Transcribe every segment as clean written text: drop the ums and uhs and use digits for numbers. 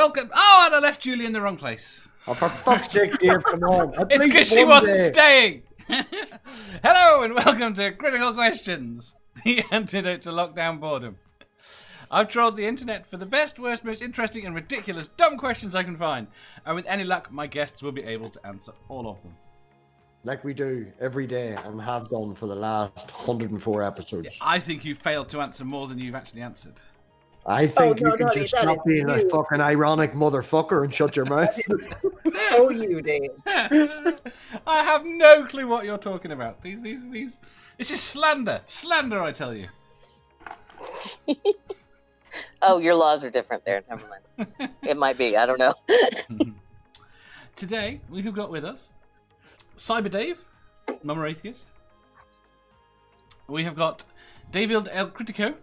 welcome. Oh, and I left Julie in the wrong place. Oh, for fuck's sake, Dave, come on. It's because she wasn't staying. Hello and welcome to Critical Questions, the antidote to lockdown boredom. I've trawled the internet for the best, worst, most interesting and ridiculous dumb questions I can find. And with any luck, my guests will be able to answer all of them. Like we do every day and have done for the last 104 episodes. Yeah, I think you failed to answer more than you've actually answered. I think you can just stop being a fucking ironic motherfucker and shut your mouth. Oh, you, Dave. I have no clue what you're talking about. These. This is slander. Slander, I tell you. Oh, your laws are different there. Never mind. It might be. I don't know. Today, we have got with us Cyber Dave, Momma Atheist. We have got David El Critico,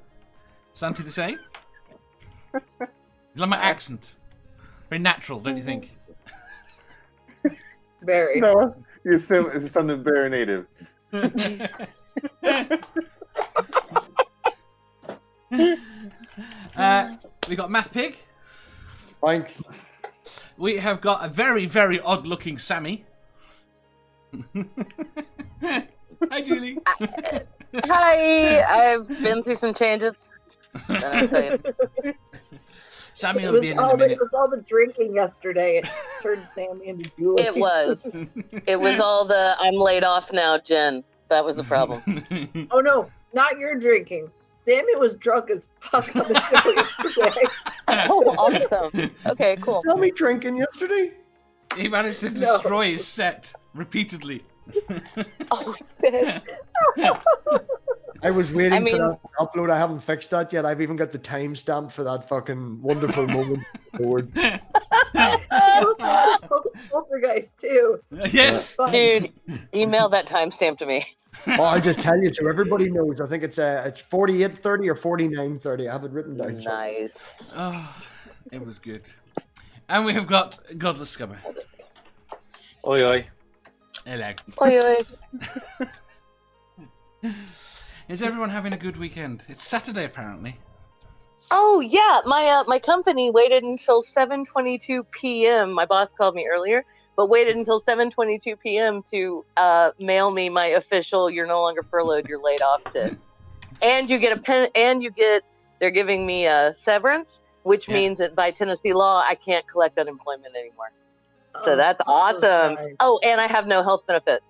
Santi The Sane. You like my accent? Very natural, don't you think? Very. No, you sounded very native. We got MathPig. Frank. We have got a very, very odd-looking Sammy. Hi, Julie. Hi. I've been through some changes. I'll tell you. Sammy will be in a minute. It was all the drinking yesterday. It turned Sammy into Julie. It was. It was all the I'm laid off now, Jen. That was the problem. Oh, no. Not your drinking. Sammy was drunk as fuck on the show yesterday. Oh, awesome. Okay, cool. Tell me drinking yesterday. He managed to destroy his set repeatedly. Oh, shit. I was waiting for that to upload. I haven't fixed that yet. I've even got the timestamp for that fucking wonderful moment. Board. Poltergeist, too. Yes. Dude, email that timestamp to me. Oh, I'll just tell you so everybody knows. I think it's 48:30 or 49:30. I have it written down. Nice. Oh, it was good. And we have got Godless Scummer. Oi, oi. Hello. Oi, oi. Is everyone having a good weekend? It's Saturday, apparently. Oh, yeah. My company waited until 7:22 p.m. My boss called me earlier, but waited until 7:22 p.m. to mail me my official "you're no longer furloughed, you're laid off" tip. And you get a pen, and they're giving me a severance, which means that by Tennessee law, I can't collect unemployment anymore. So that's awesome. Nice. Oh, and I have no health benefits.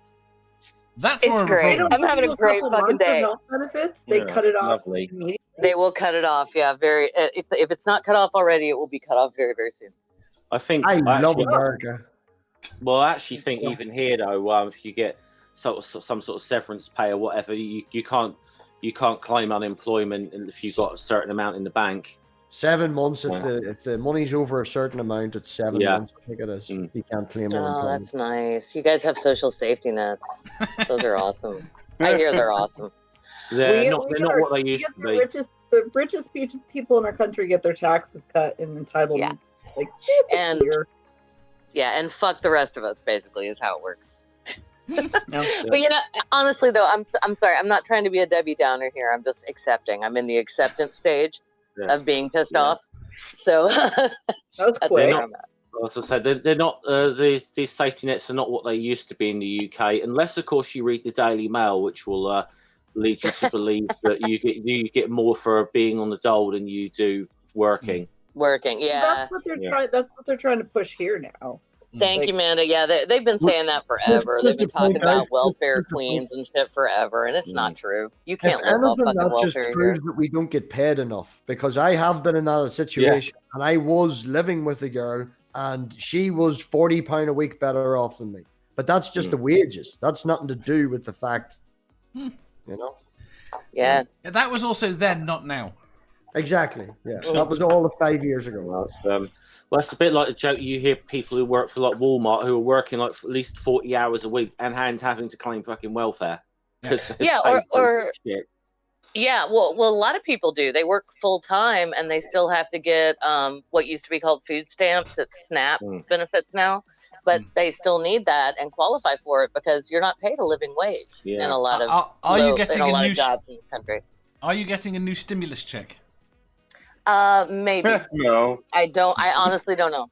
That's more great. I'm having a great fucking day. Health benefits, they cut it off. Lovely. They will cut it off. Yeah, very. If it's not cut off already, it will be cut off very, very soon. I love America. Well, I actually think even here though, if you get some sort of severance pay or whatever, you can't claim unemployment if you've got a certain amount in the bank. 7 months. If the money's over a certain amount, it's 7 months. I think it is. You can't claim unemployment. Oh, that's nice. You guys have social safety nets. Those are awesome. I hear they're awesome. They're not what they used to be. The richest people in our country get their taxes cut and entitlements. Yeah. Like, and fuck the rest of us, basically, is how it works. But honestly though, I'm sorry, I'm not trying to be a Debbie Downer here. I'm just accepting. I'm in the acceptance stage of being pissed off. So that's quick. As I said, they're not these safety nets are not what they used to be in the UK, unless of course you read the Daily Mail, which will lead you to believe that you get more for being on the dole than you do working. Yeah. That's what they're trying to push here now. Thank you, Amanda. Yeah, they've been saying that forever. They've been talking about welfare queens and shit forever, and it's not true. You can't live off fucking welfare. That just proves that we don't get paid enough, because I have been in that situation, and I was living with a girl, and she was £40 a week better off than me. But that's just the wages. That's nothing to do with the fact, you know. Yeah. That was also then, not now. Exactly. Yeah, that was all of 5 years ago. Well, it's a bit like the joke you hear people who work for like Walmart who are working like at least 40 hours a week and having to claim fucking welfare. Well, a lot of people do. They work full time and they still have to get what used to be called food stamps. It's SNAP benefits now, but they still need that and qualify for it because you're not paid a living wage in a lot of are you getting a lot of jobs in this country. Are you getting a new stimulus check? Maybe. No. I don't. I honestly don't know.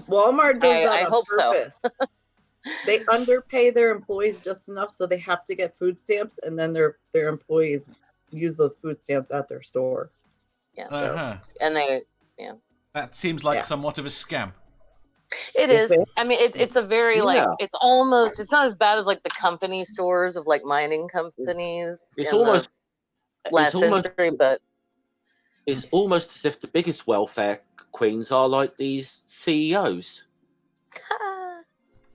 Walmart does that I on hope so. purpose. They underpay their employees just enough so they have to get food stamps, and then their employees use those food stamps at their store. Yeah. Uh-huh. And That seems like somewhat of a scam. it is. I mean, it's a very it's almost. It's not as bad as like the company stores of like mining companies. It's in the almost last century, but it's almost as if the biggest welfare queens are like these CEOs.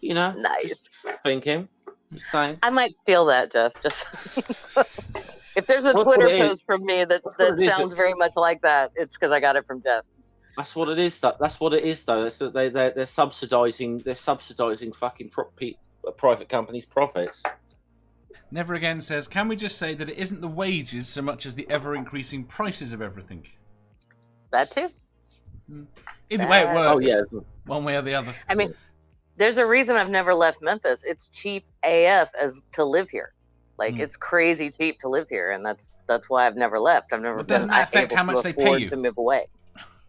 You know, nice. Just thinking, just saying. I might steal that, Jeff. Just if there's a That's Twitter what it is. post from me that what it is. sounds very much like that, it's because I got it from Jeff. That's what it is. That's what it is, though. It's that they're subsidizing. They're subsidizing fucking private companies' profits. Never Again says, can we just say that it isn't the wages so much as the ever-increasing prices of everything? That too. Either way it works. Oh yeah. One way or the other. I mean, there's a reason I've never left Memphis. It's cheap AF as to live here. Like it's crazy cheap to live here, and that's why I've never left. I've never But been doesn't that affect able how much to they pay afford you? to move away.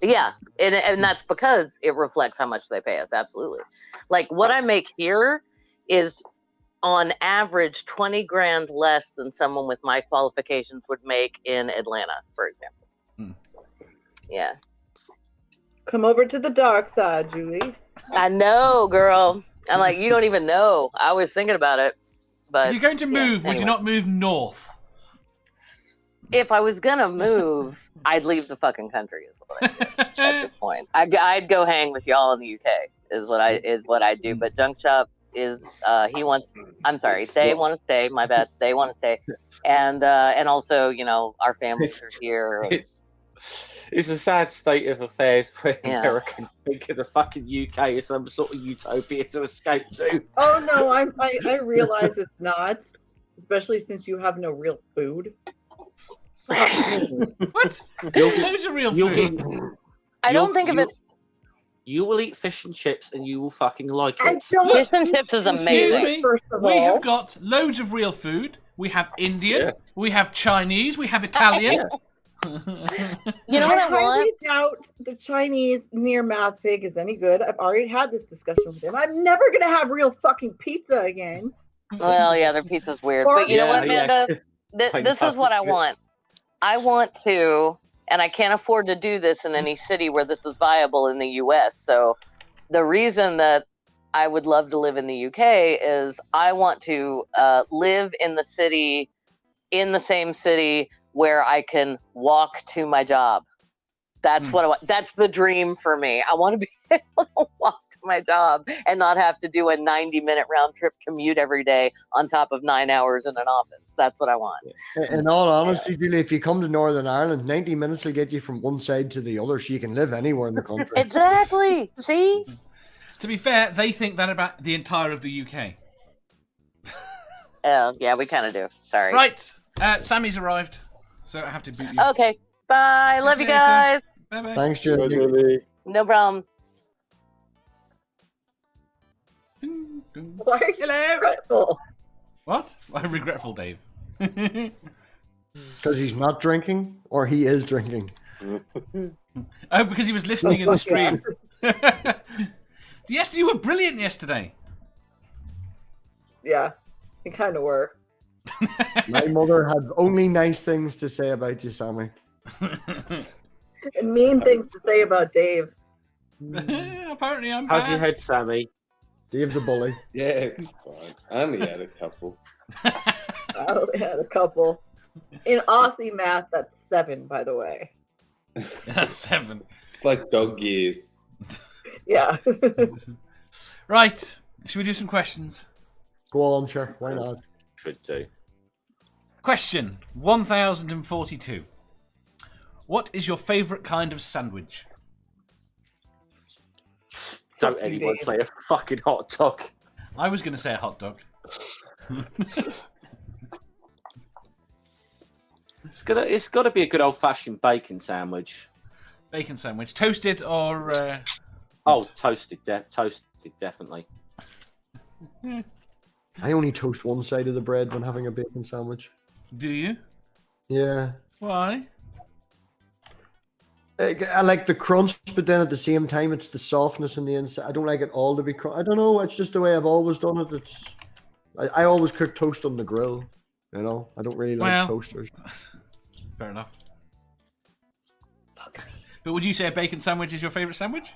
Yeah, and that's because it reflects how much they pay us. Absolutely. Like what I make here is on average 20 grand less than someone with my qualifications would make in Atlanta, for example. Yeah. Come over to the dark side, Julie. I know, girl. I'm like, you don't even know. I was thinking about it. But If you're going to move, would you not move north? If I was gonna move, I'd leave the fucking country. Is what I do at this point. I'd go hang with y'all in the UK. Is what I do. But Junk Shop is he wants. I'm sorry. They want to stay. My bad. They want to stay. And also, you know, our families are here. It's a sad state of affairs when Americans think of the fucking UK as some sort of utopia to escape to. Oh no, I realize it's not, especially since you have no real food. What? Loads of real food. I don't think of it. You will eat fish and chips and you will fucking like it. Fish and chips is Excuse amazing. me. First of We all, have got loads of real food. We have Indian. Yeah. We have Chinese. We have Italian. You know what I highly want? doubt the Chinese near MathPig is any good. I've already had this discussion with him. I'm never gonna have real fucking pizza again. Well, yeah, their pizza's weird. But you know what, Amanda? This is what I want. I want to, and I can't afford to do this in any city where this is viable in the U.S. So the reason that I would love to live in the UK is I want to live in the city, in the same city where I can walk to my job. That's what I want. That's the dream for me. I want to be able to walk to my job and not have to do a 90-minute round trip commute every day on top of 9 hours in an office. That's what I want. In all honesty, Julie, if you come to Northern Ireland, 90 minutes will get you from one side to the other, so you can live anywhere in the country. Exactly. See? To be fair, they think that about the entire of the UK. Yeah, we kind of do. Sorry. Right. Sammy's arrived, so I have to boot you. Okay. Bye. Love you later. guys. Bye-bye. Thanks, Julie. No problem. Why are you Hello. regretful? What? I'm regretful, Dave. Because he's not drinking, or he is drinking. Oh, because he was listening in the stream. Yes, you were brilliant yesterday. Yeah, you kind of were. My mother had only nice things to say about you, Sammy. And mean things to say about Dave. Apparently, I'm How's bad. your head, Sammy? Dave's a bully. Yeah, it's fine. I only had a couple. I only had a couple. In Aussie math, that's 7, by the way. That's 7. It's like dog years. Yeah. Right. Should we do some questions? Go on, sure. Why not? Should do. Question 1042. What is your favourite kind of sandwich? Don't anyone say a fucking hot dog. I was going to say a hot dog. It's got to be a good old fashioned bacon sandwich. Bacon sandwich. Toasted or... Oh, toasted, definitely. I only toast one side of the bread when having a bacon sandwich. Do you? Yeah. Why? I like the crunch, but then at the same time, it's the softness in the inside. I don't like it all to be crunch. I don't know. It's just the way I've always done it. I always cook toast on the grill. You know, I don't really like toasters. Fair enough. But would you say a bacon sandwich is your favorite sandwich?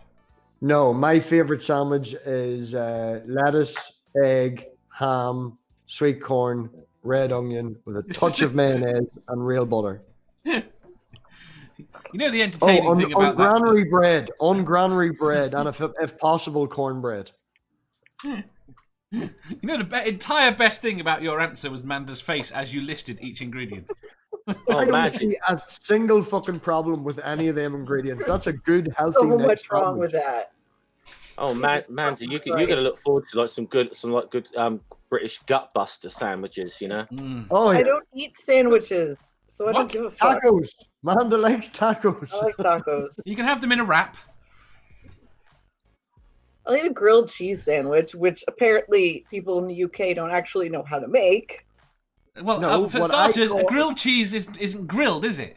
No, my favorite sandwich is lettuce, egg, ham, sweet corn, red onion with a touch of mayonnaise and real butter. You know the entertaining thing about that? On granary bread, and if possible, cornbread. You know the entire best thing about your answer was Manda's face as you listed each ingredient. I don't see a single fucking problem with any of them ingredients. That's a good, healthy. So much wrong with that. Oh, Manda, you're gonna look forward to like some good British gutbuster sandwiches, you know? Oh, yeah. I don't eat sandwiches, so I don't give a fuck. Tacos. Manda likes tacos. I like tacos. You can have them in a wrap. I'll eat a grilled cheese sandwich, which apparently people in the UK don't actually know how to make. Well, No, for what starters, I a call- grilled cheese isn't grilled, is it?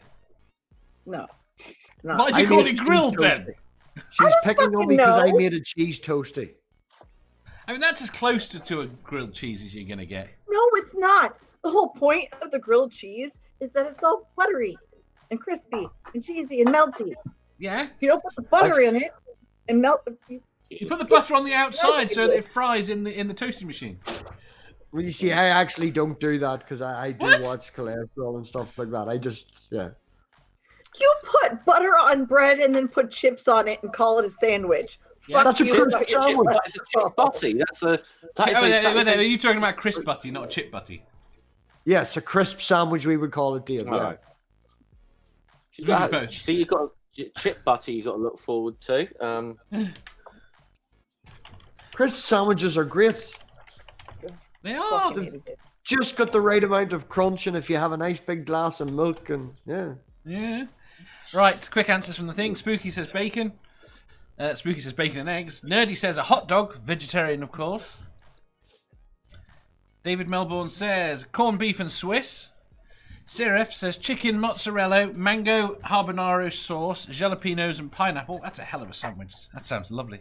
No. Why do you I call made it cheese grilled toasty. then? She's picking on me because I know. made a cheese toasty. I mean, that's as close to a grilled cheese as you're going to get. No, it's not. The whole point of the grilled cheese is that it's all buttery and crispy and cheesy and melty. Yeah? You don't put the butter in it and melt the... You put the butter on the outside so that it fries in the toasting machine. Well, you see, I actually don't do that because I do What? watch cholesterol and stuff like that. I just, yeah. You put butter on bread and then put chips on it and call it a sandwich. Yeah. That's a you crisp about your sandwich. chip. That's a chip butty. Are you talking about crisp butty, not chip butty? Yes, a crisp sandwich, we would call it, Dave. Yeah. Right. Both. See, you've got chip butty you've got to look forward to. Crisp sandwiches are great. They are. Just got the right amount of crunch, and if you have a nice big glass of milk, and yeah. Yeah. Right, quick answers from the thing. Spooky says bacon. Spooky says bacon and eggs. Nerdy says a hot dog, vegetarian of course. David Melbourne says corned beef and Swiss. Serif says chicken, mozzarella, mango, habanero sauce, jalapenos and pineapple. That's a hell of a sandwich. That sounds lovely.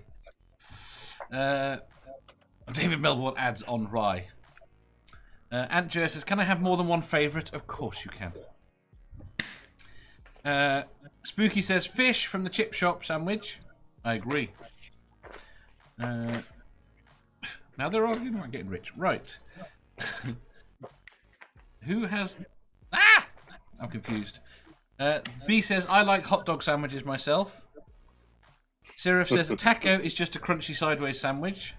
David Melbourne adds on rye. Ant Jer says, can I have more than one favourite? Of course you can. Spooky says fish from the chip shop sandwich. I agree. Now they're arguing about getting rich. Right. Who has... Ah! I'm confused. B says, I like hot dog sandwiches myself. Serif says, taco is just a crunchy sideways sandwich.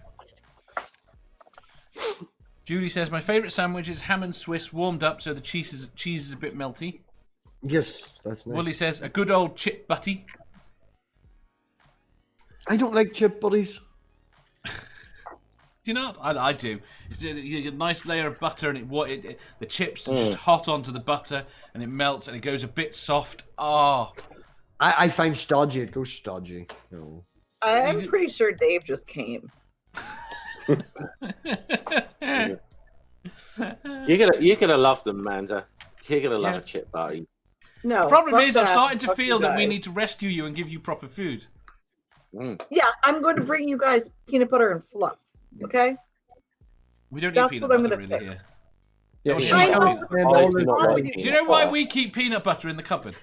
Julie says, my favourite sandwich is ham and Swiss warmed up so the cheese is a bit melty. Yes, that's nice. Willie says, a good old chip butty. I don't like chip buddies. Do you not? I do. You get a nice layer of butter and the chips are just hot onto the butter and it melts and it goes a bit soft. Oh. I find stodgy. It goes stodgy. No. I'm pretty sure Dave just came. You're gonna love them, Manda. You're gonna love a chip butty. No. The problem fuck is I'm that. starting to Fuck feel you that we guys. need to rescue you and give you proper food. Yeah, I'm going to bring you guys peanut butter and fluff. Okay? We don't That's eat peanut what I'm butter gonna really pick. here. Yeah, Oh, she's I know. coming in all the time. Do you know why we keep peanut butter in the cupboard?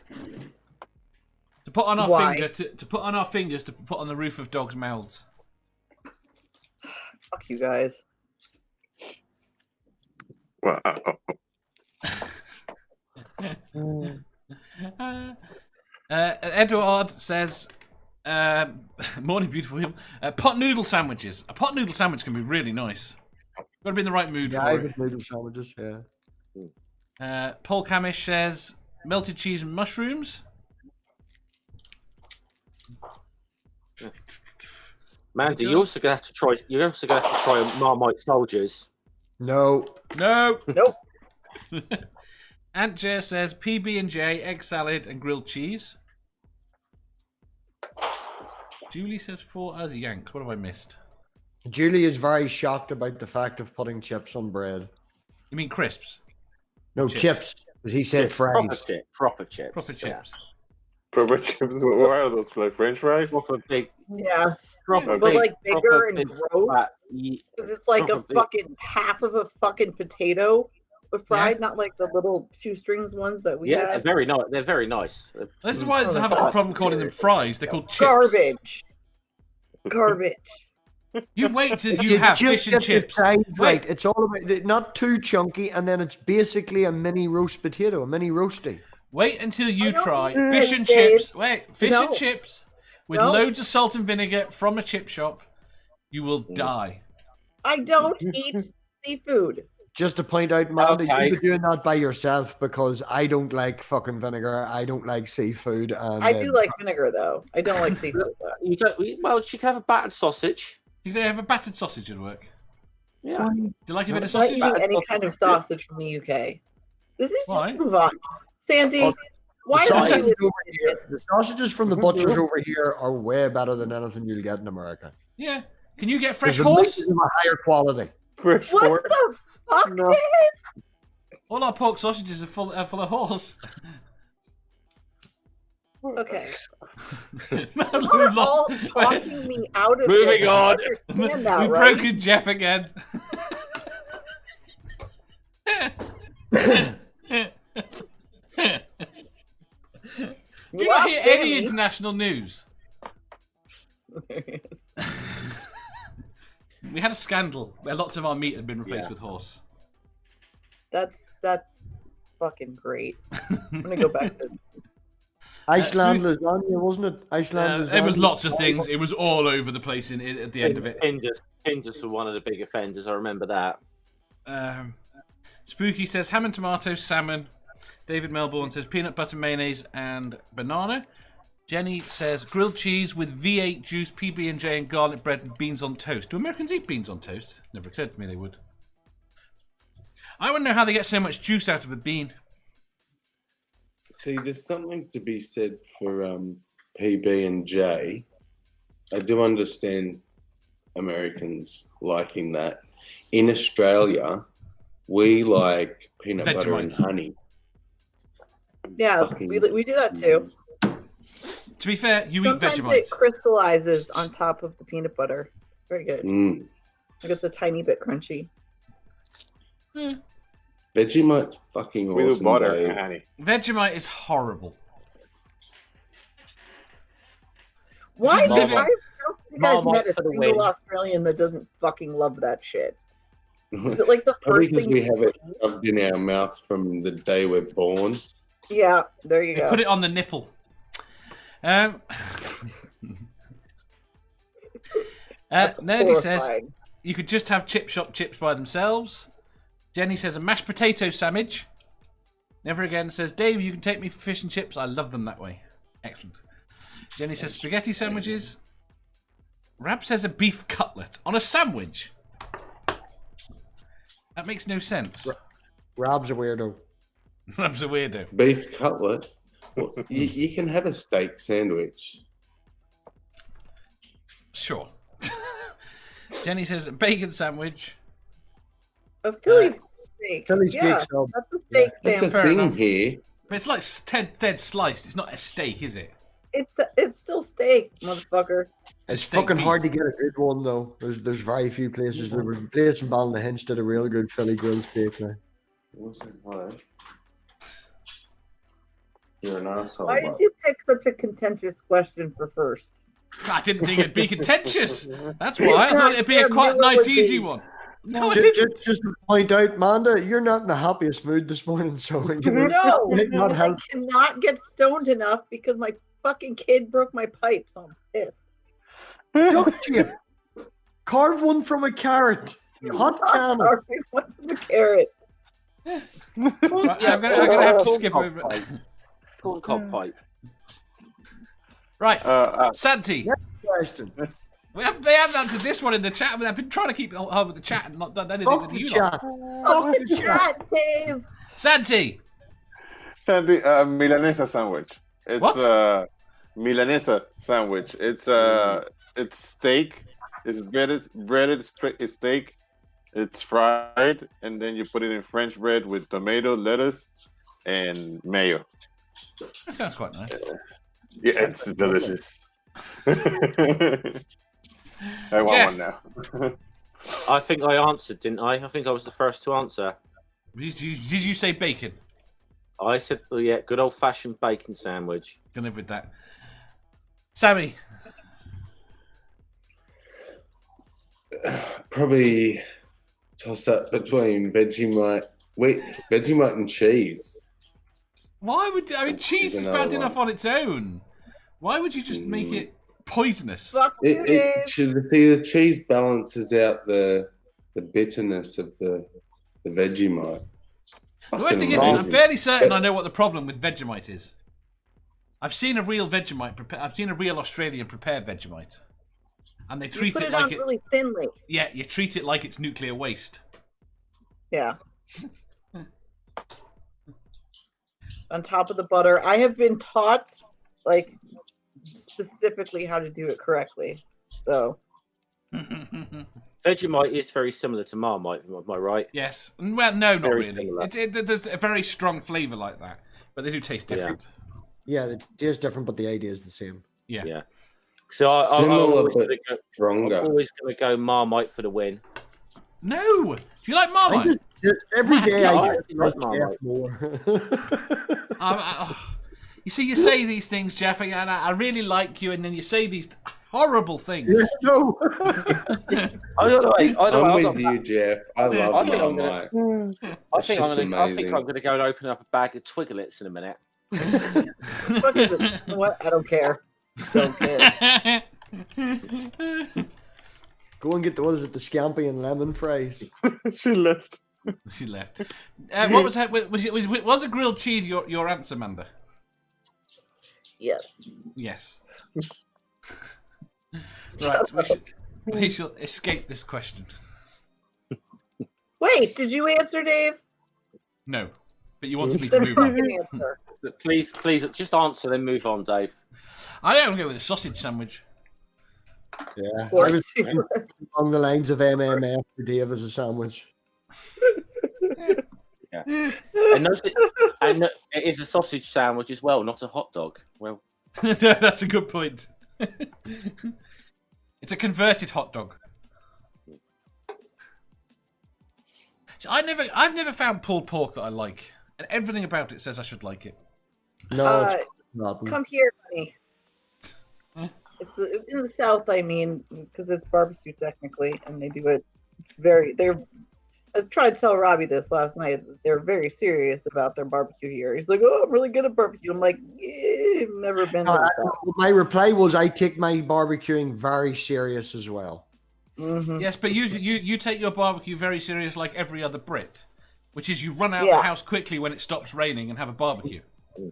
To put on our Why? finger to put on our fingers to put on the roof of dogs' mouths. Fuck you guys. Edward says, morning beautiful people. Pot noodle sandwiches. A pot noodle sandwich can be really nice. Got to be in the right mood Yeah, I for like noodle sandwiches. Yeah. it. Paul Camish says melted cheese and mushrooms. Manda, you're also gonna have to try. You're also gonna have to try Marmite soldiers. No. No. Nope. Ant Jer says PB&J, egg salad and grilled cheese. Julie says 4 as yank. What have I missed? Julie is very shocked about the fact of putting chips on bread. You mean crisps? No, Chips. chips. He said Proper fries. chips. Proper chips. Proper chips. Proper chips. What are those? Like French fries? Proper big, Yeah, proper but big, like bigger proper and big gross. fat. Because it's like a Proper big. fucking half of a fucking potato, but fried, not like the little shoestrings ones that we Yeah, they're have. very nice. They're very nice. This is why I Oh, have a that's problem calling them fries. They're called chips. Garbage. You wait till you have just fish and get the chips. size right. Wait. It's all about not too chunky, and then it's basically a mini roast potato, a mini roasty. Wait until you don't try eat fish fish, and Dave. chips. Wait, fish No. and chips with No. loads of salt and vinegar from a chip shop. You will die. I don't eat seafood. Just to point out, Amanda, Okay. you've been doing that by yourself because I don't like fucking vinegar. I don't like seafood. And I do like vinegar though. I don't like seafood though. You don't. Well, she can have a battered sausage. You can have a battered sausage at work. Yeah. Do you like a bit of I'm not sausage? eating any kind of sausage from the UK. This is Why? just move on. Sandy, why the are sausages, you over here, the sausages from the butchers over here are way better than anything you'll get in America. Yeah. Can you get fresh Because the meat horse? is of a higher quality. Fresh what pork. the fuck, No. Dave? All our pork sausages are full of horse. Okay. No, You're we've all lost- talking me out of Moving this. on. I understand that, We've right? broken Jeff again. Do you not hear any international news? We had a scandal where lots of our meat had been replaced with horse. That's fucking great. I'm gonna go back to Iceland lasagna, wasn't it? Iceland lasagna. It was lots of things. It was all over the place at the end of it. Hinders were one of the big offenders. I remember that. Spooky says ham and tomato, salmon. David Melbourne says peanut butter, mayonnaise, and banana. Jenny says grilled cheese with V8 juice, PB&J, and garlic bread and beans on toast. Do Americans eat beans on toast? Never occurred to me they would. I want to know how they get so much juice out of a bean. See, there's something to be said for PB&J. I do understand Americans liking that. In Australia, we like peanut butter and Vegemite. honey. Yeah, Fucking we do that too. To be fair, you eat Sometimes Vegemite. it crystallizes on top of the peanut butter. It's very good. Mm. It gets a tiny bit crunchy. Vegemite's fucking We do awesome. butter Dave. and honey. Vegemite is horrible. Why? Live Why it. don't you guys Mom, met a for the single win. Australian that doesn't fucking love that shit? Is it like the Probably first because thing we you have it shoved in our mouths from the day we're born. Yeah, there you They go. put it on the nipple. Nerdy says Horrifying. you could just have chip shop chips by themselves. Jenny says a mashed potato sandwich. Never again says Dave, you can take me for fish and chips. I love them that way. Excellent. Jenny says spaghetti sandwiches. Rab says a beef cutlet on a sandwich. That makes no sense. Rob's a weirdo. Rab's a weirdo. Beef cutlet. Well, you can have a steak sandwich. Sure. Jenny says a bacon sandwich. A Philly steak. Philly steak Yeah, sub. that's a steak That's a sandwich. fair thing enough. here. But it's like dead sliced. It's not a steak, is it? It's still steak, motherfucker. It's steak fucking hard to beat. get a good one though. There's very few places. There was a place in Ballynahinch did a real good Philly grilled steak now. What's that like? You're an asshole. Why did you pick such a contentious question for first? I didn't think it'd be contentious. That's why I thought it'd be a Yeah, quite maybe it nice, would be. easy one. No, I Just, didn't. just to point out, Manda, you're not in the happiest mood this morning, so you know, No, it might not I help. cannot get stoned enough because my fucking kid broke my pipe, so I'm pissed. Duck chip. Carve one from a carrot. Hot cannon. Sorry, what's the carrot? Right, I'm gonna have to skip Corn over. cob pipe. Corn cob pipe. Right, Uh, Santi. Question. They haven't answered this one in the chat, but I've been trying to keep on with the chat and not done anything Fuck with the you chat. lot. Fuck the chat, Dave. Santi. Sandy, Milanesa sandwich. It's What? Milanesa sandwich. It's steak. It's breaded steak. It's fried, and then you put it in French bread with tomato, lettuce, and mayo. That sounds quite nice. Yeah, it's delicious. I want Jeff. one now. I think I answered, didn't I? I think I was the first to answer. Did you say bacon? I said, oh, yeah, good old-fashioned bacon sandwich. Gonna live with that. Sammy. Probably toss up between Vegemite and cheese. Why would cheese is another bad one. enough on its own? Why would you just make it poisonous? Fuck you, Dave. The cheese balances out the bitterness of the Vegemite. The worst thing is, I'm fairly certain I know what the problem with Vegemite is. I've seen a real Vegemite. I've seen a real Australian prepared Vegemite, and they treat You put it it on like really thinly. Yeah, you treat it like it's nuclear waste. Yeah. On top of the butter. I have been taught, like, specifically how to do it correctly. So. Vegemite is very similar to Marmite, am I right? Yes. Well, no, not Very really. similar. There's a very strong flavour like that, but they do taste different. Yeah, it is different, but the idea is the same. Yeah. So I'm Similar but I'm stronger. always going to go Marmite for the win. No! Do you like Marmite? Every day I I actually like get Marmite. more. You see, you say these things, Jeff, and I really like you, and then you say these horrible things. No. I'm with you, Jeff. I love Marmite. I think I'm Shit's going to go and open up a bag of Twiglets in a minute. What is it? You know what? I don't care. Don't care. Go and get the the scampi and lemon fries. She left. She left. What was that? Was a grilled cheese your answer, Manda? Yes. Yes. Right, we shall escape this question. Wait, did you answer, Dave? No, but you wanted me to Then move on. fucking answer. Please, just answer, then move on, Dave. I don't go with a sausage sandwich. Yeah. Of course. Along the lines of MMF for Dave as a sandwich. And it is a sausage sandwich as well, not a hot dog. Well, That's a good point. It's a converted hot dog. So I've never found pulled pork that I like, and everything about it says I should like it. No, it's not. Come here, honey. It's in the South, I mean, because it's barbecue technically, and they do it I was trying to tell Robbie this last night. They're very serious about their barbecue here. He's like, "Oh, I'm really good at barbecue." I'm like, "Yeah, I've never been." My reply was, I take my barbecuing very serious as well. Mm-hmm. Yes, but you take your barbecue very serious, like every other Brit, which is you run out of the house quickly when it stops raining and have a barbecue.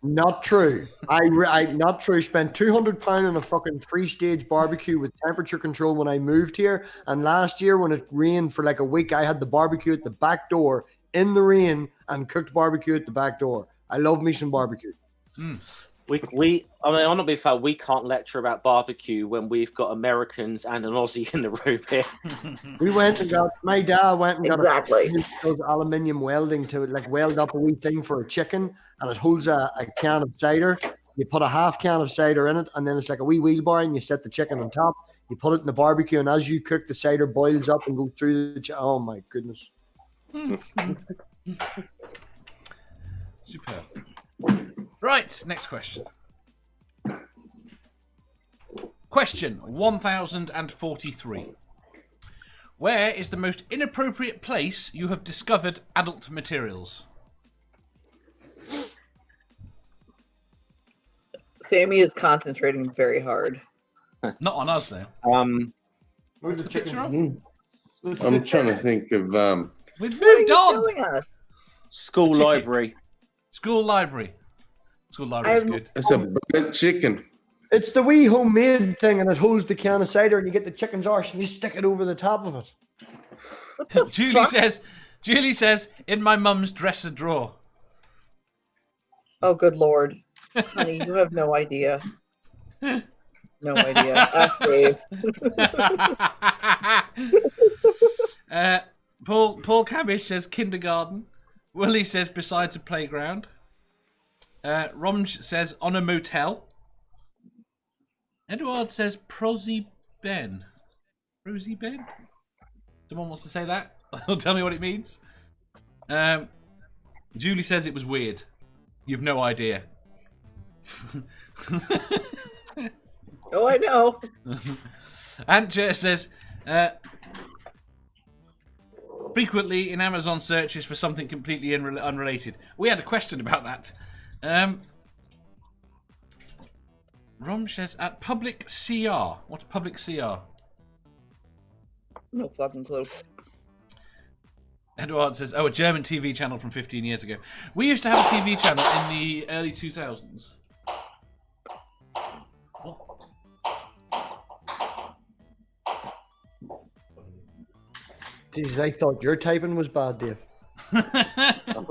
Not true. I not true. Spent £200 on a fucking 3-stage barbecue with temperature control when I moved here. And last year, when it rained for like a week, I had the barbecue at the back door in the rain and cooked barbecue at the back door. I love me some barbecue. I'm not being fair. We can't lecture about barbecue when we've got Americans and an Aussie in the room here. My dad went and got Exactly. those aluminium welding to like weld up a wee thing for a chicken, and it holds a can of cider. You put a half can of cider in it, and then it's like a wee wheelbar, and you set the chicken on top. You put it in the barbecue, and as you cook, the cider boils up and goes through the oh my goodness. Superb. Right, next question. Question 1043. Where is the most inappropriate place you have discovered adult materials? Sammy is concentrating very hard. Not on us, though. Where's the picture of? I'm trying to think of We've What are moved you on. showing us? School Chicken. library. School library. School library is good. it's a burnt chicken. It's the wee homemade thing, and it holds the can of cider, and you get the chicken's arse, and you stick it over the top of it. What the fuck? Julie says, in my mum's dresser drawer. Oh, good Lord. Honey, you have no idea. No idea. Ask Dave. Paul Cabbage says kindergarten. Willie says besides a playground. Romj says on a motel. Edward says Prosy Ben. Prosy Ben? Someone wants to say that? Tell me what it means. Julie says it was weird. You've no idea. Oh, I know. Aunt Jer says, frequently in Amazon searches for something completely unrelated. We had a question about that. Rom says, at public CR. What's public CR? No fucking clue. Edward says, oh, a German TV channel from 15 years ago. We used to have a TV channel in the early 2000s. Jeez, I thought your typing was bad, Dave. I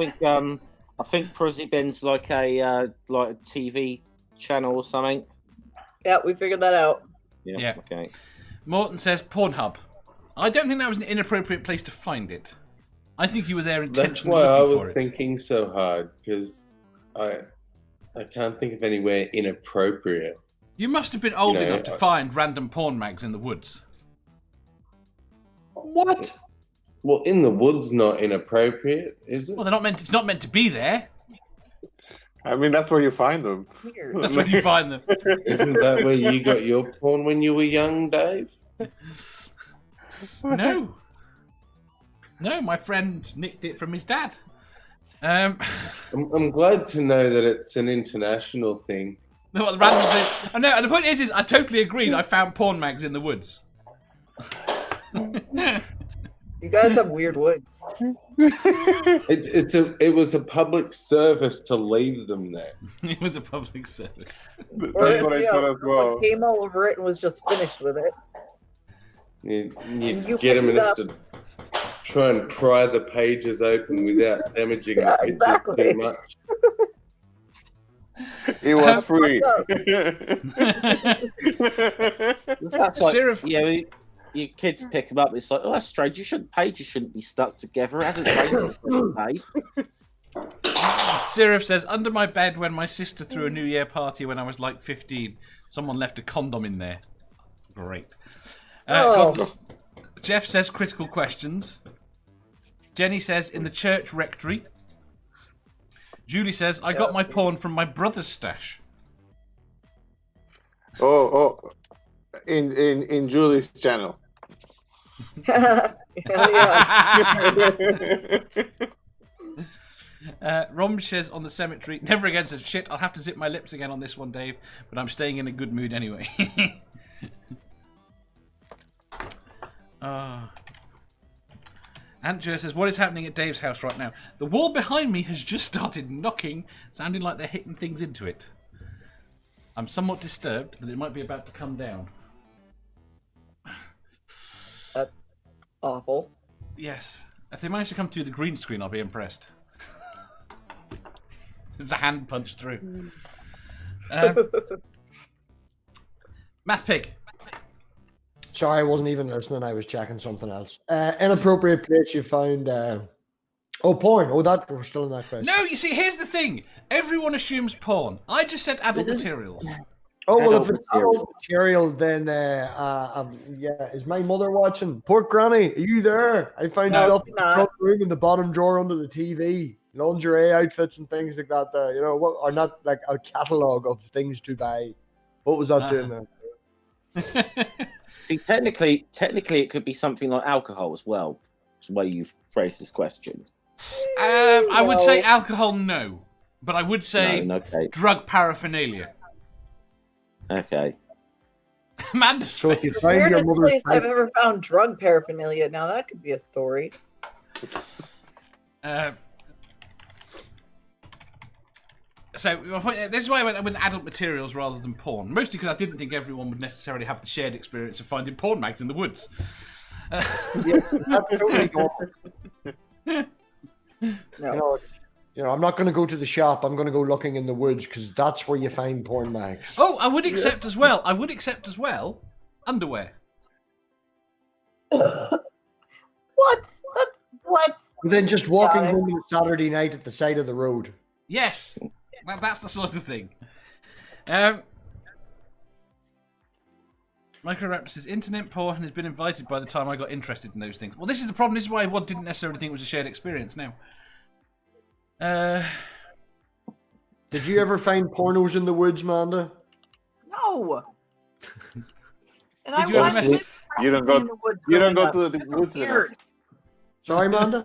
think Prosy Ben's like a TV channel or something. Yeah, we figured that out. Yeah. Okay. Morton says Pornhub. I don't think that was an inappropriate place to find it. I think you were there intentionally. That's why I looking for was it. thinking so hard, because I can't think of anywhere inappropriate. You must have been old You know, enough to find random porn mags in the woods. What? Well, in the woods, not inappropriate, is it? Well, they're not meant. It's not meant to be there. I mean, that's where you find them. Weird. That's when you find them. Isn't that where you got your porn when you were young, Dave? No, my friend nicked it from his dad. I'm glad to know that it's an international thing. No, the random thing. I know, and the point is I totally agreed. I found porn mags in the woods. You guys have weird woods. It was a public service to leave them there. It was a public service. That's what I thought as well. Came all over it and was just finished with it. You You get them picked it enough to try and pry the pages open without damaging the picture exactly. too much. It was free. That's like, Serif- your kids pick them up. It's like, oh, that's strange. Pages shouldn't be stuck together. It hasn't rained for 7 days. Serif says, under my bed when my sister threw a New Year party when I was like 15, someone left a condom in there. Great. Jeff says, critical questions. Jenny says, in the church rectory. Julie says, I got my porn from my brother's stash. In Julie's channel. Yeah. Rom says on the cemetery, never again says, shit, I'll have to zip my lips again on this one, Dave, but I'm staying in a good mood anyway. Aunt Jo says, what is happening at Dave's house right now? The wall behind me has just started knocking, sounding like they're hitting things into it. I'm somewhat disturbed that it might be about to come down. That's awful. Yes. If they manage to come through the green screen, I'll be impressed. There's a hand punch through. MathPig. Sorry, I wasn't even listening. I was checking something else. Inappropriate place you found. Porn. Oh, that we're still in that question. No, you see, here's the thing. Everyone assumes porn. I just said adult materials. Oh, well, Adult if it's adult material, then is my mother watching? Poor Granny, are you there? I found stuff in the front room in the bottom drawer under the TV, lingerie outfits and things like that. There, what are not like a catalogue of things to buy. What was that doing there? See, technically, it could be something like alcohol as well. Is the way you've phrased this question. I would say alcohol, no, but I would say okay. drug paraphernalia. Okay. Amanda's So if you face. find your Weirdest mother's place I've ever found drug paraphernalia. Now that could be a story. So my point, this is why I went with adult materials rather than porn. Mostly because I didn't think everyone would necessarily have the shared experience of finding porn mags in the woods. Yeah, that's totally normal. No. I'm not going to go to the shop. I'm going to go looking in the woods because that's where you find porn mags. Oh, I would accept as well. Underwear. What? That's what? And then just walking Got it. home on a Saturday night at the side of the road. Yes, that's the sort of thing. Microraptor says, internet porn has been invited by the time I got interested in those things. Well, this is the problem. This is why I didn't necessarily think it was a shared experience now. Did you ever find pornos in the woods, Manda? No. And Did you ever watched it You don't practically go. in the woods You don't growing go up. to the woods enough. Weird. Sorry, Manda?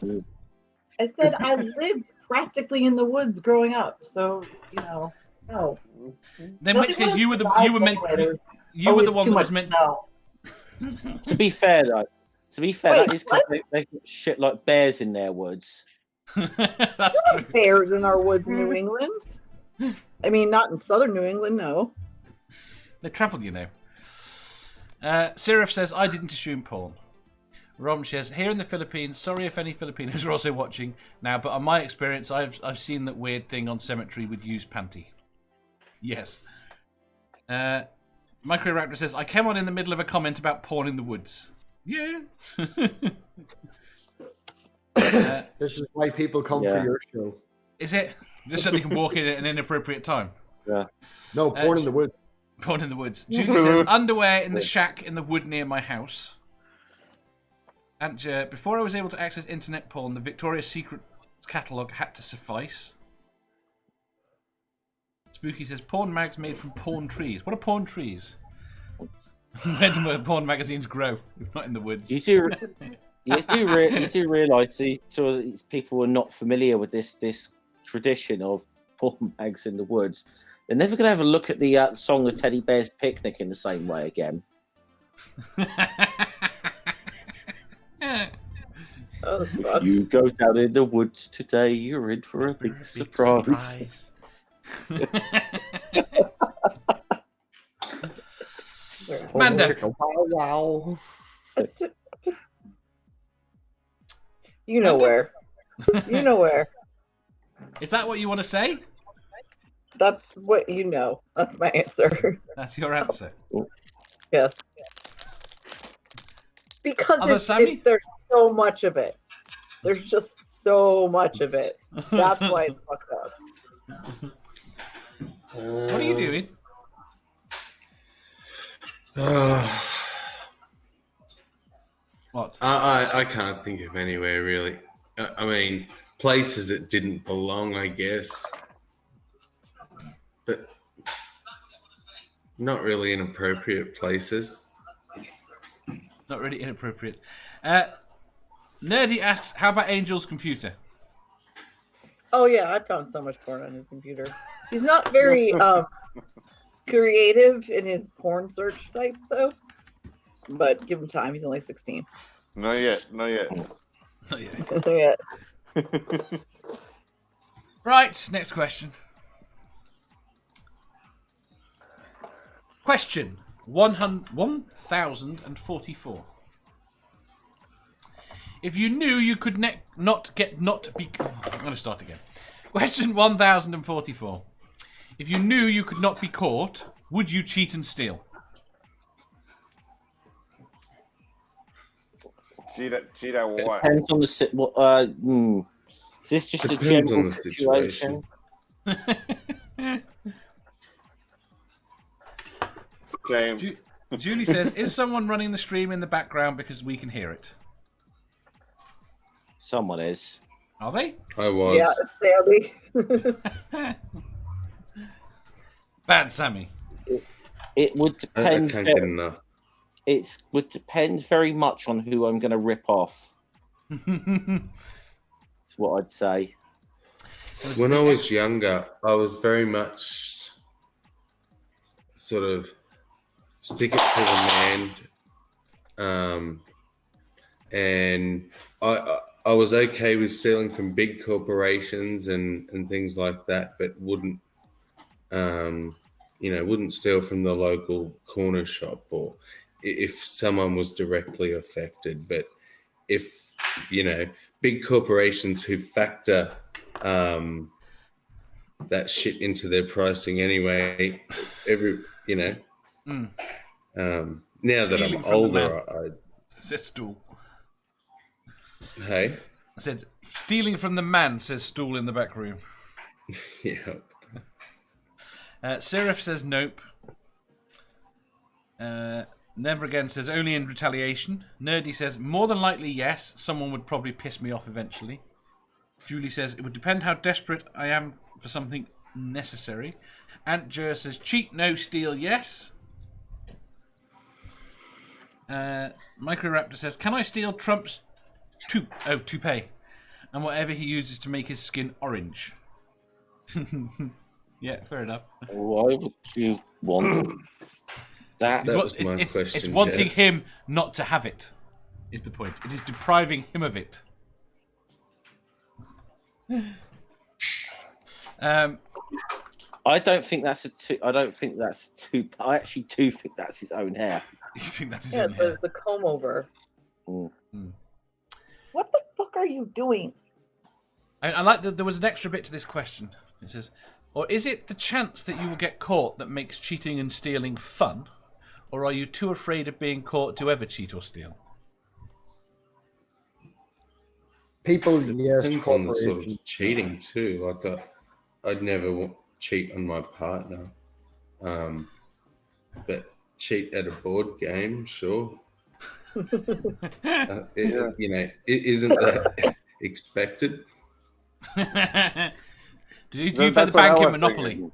I said I lived practically in the woods growing up, so no. In which case, you were the one that was meant. No. To be fair, though, Wait, that is because they've got shit like bears in their woods. That's true. Bears in our woods in New England. I mean, not in southern New England, no. They travel, you know. Sirif says, I didn't assume porn. Rom says, here in the Philippines, sorry if any Filipinos are also watching now, but on my experience, I've seen that weird thing on Cemetery with used panty. Yes. Microraptor says, I came on in the middle of a comment about porn in the woods. Yeah. This is why people come for your show. Is it? Just so they can walk in at an inappropriate time? Yeah. No, porn in the woods. Porn in the woods. Julie says, underwear in the shack in the wood near my house. And before I was able to access internet porn, the Victoria's Secret catalogue had to suffice. Spooky says, porn mags made from porn trees. What are porn trees? Where do porn magazines grow? Not in the woods. You do realise these people are not familiar with this tradition of porn mags in the woods. They're never going to have a look at the song "The Teddy Bear's Picnic" in the same way again. If you go down in the woods today, you're in for a big surprise. Manda. Wow. You know where. You know where. Is that what you want to say? That's what you know. That's my answer. That's your answer. Yes. Because Sammy? there's so much of it. There's just so much of it. That's why it's fucked up. What are you doing? What? I can't think of anywhere really. I mean, places that didn't belong, I guess. But not really inappropriate places. Not really inappropriate. Nerdy asks, how about Angel's computer? Oh yeah, I found so much porn on his computer. He's not very creative in his porn search sites though. But give him time, he's only 16. Not yet. Not yet. Not yet. Right, next question. Question 1044. If you knew you could I'm going to start again. Question 1044. If you knew you could not be caught, would you cheat and steal? Cheat at what? Depends on the is this just Depends a general on the situation. Same. Julie says, is someone running the stream in the background because we can hear it? Someone is. Are they? I was. Yeah, Sammy. Bad Sammy. It would I depend. can't get enough. It would depend very much on who I'm going to rip off. That's what I'd say. When I was younger, I was very much sort of stick it to the man. And I was okay with stealing from big corporations and things like that, but wouldn't steal from the local corner shop or if someone was directly affected. But if, big corporations who factor that shit into their pricing anyway, now that Stealing I'm from the older, says Stool. Hey? I said, stealing from the man, says Stool in the back room. Yeah. Seraph says nope. Never Again says only in retaliation. Nerdy says more than likely yes. Someone would probably piss me off eventually. Julie says it would depend how desperate I am for something necessary. Aunt Jer says cheat, no, steal, yes. Microraptor says, can I steal Trump's toupee and whatever he uses to make his skin orange? Yeah, fair enough. Why would you want that? That was my question. It's wanting Jeff. him not to have it, is the point. It is depriving him of it. I don't think that's I actually do think that's his own hair. You think that's his Yeah, own hair? there's the comb over. Mm. What the fuck are you doing? I like that there was an extra bit to this question. It says, or is it the chance that you will get caught that makes cheating and stealing fun? Or are you too afraid of being caught to ever cheat or steal? People, yes, Depends on the sort corporations. of cheating too. Like I'd never cheat on my partner, but cheat at a board game, sure. Isn't that expected? Do you play the That's what I bank in was Monopoly?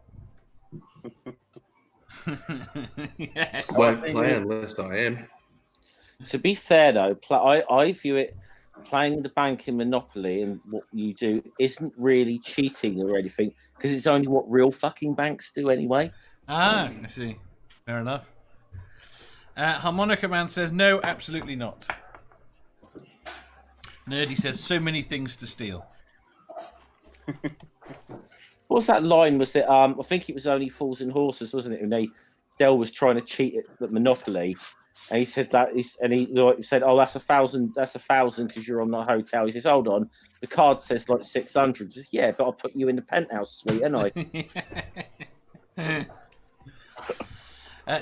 thinking. Yeah. Won't play unless I am. To be fair though, I view it playing the bank in Monopoly and what you do isn't really cheating or anything because it's only what real fucking banks do anyway. Ah, I see. Fair enough. Harmonica Man says, no, absolutely not. Nerdy says, so many things to steal. What was that line? Was it? I think it was Only Fools and Horses, wasn't it? And Dell was trying to cheat at Monopoly, and he said that, he said, "Oh, that's 1,000. That's 1,000 because you're on the hotel." He says, "Hold on, the card says like 600." He says, "Yeah, but I'll put you in the penthouse suite, ain't I?"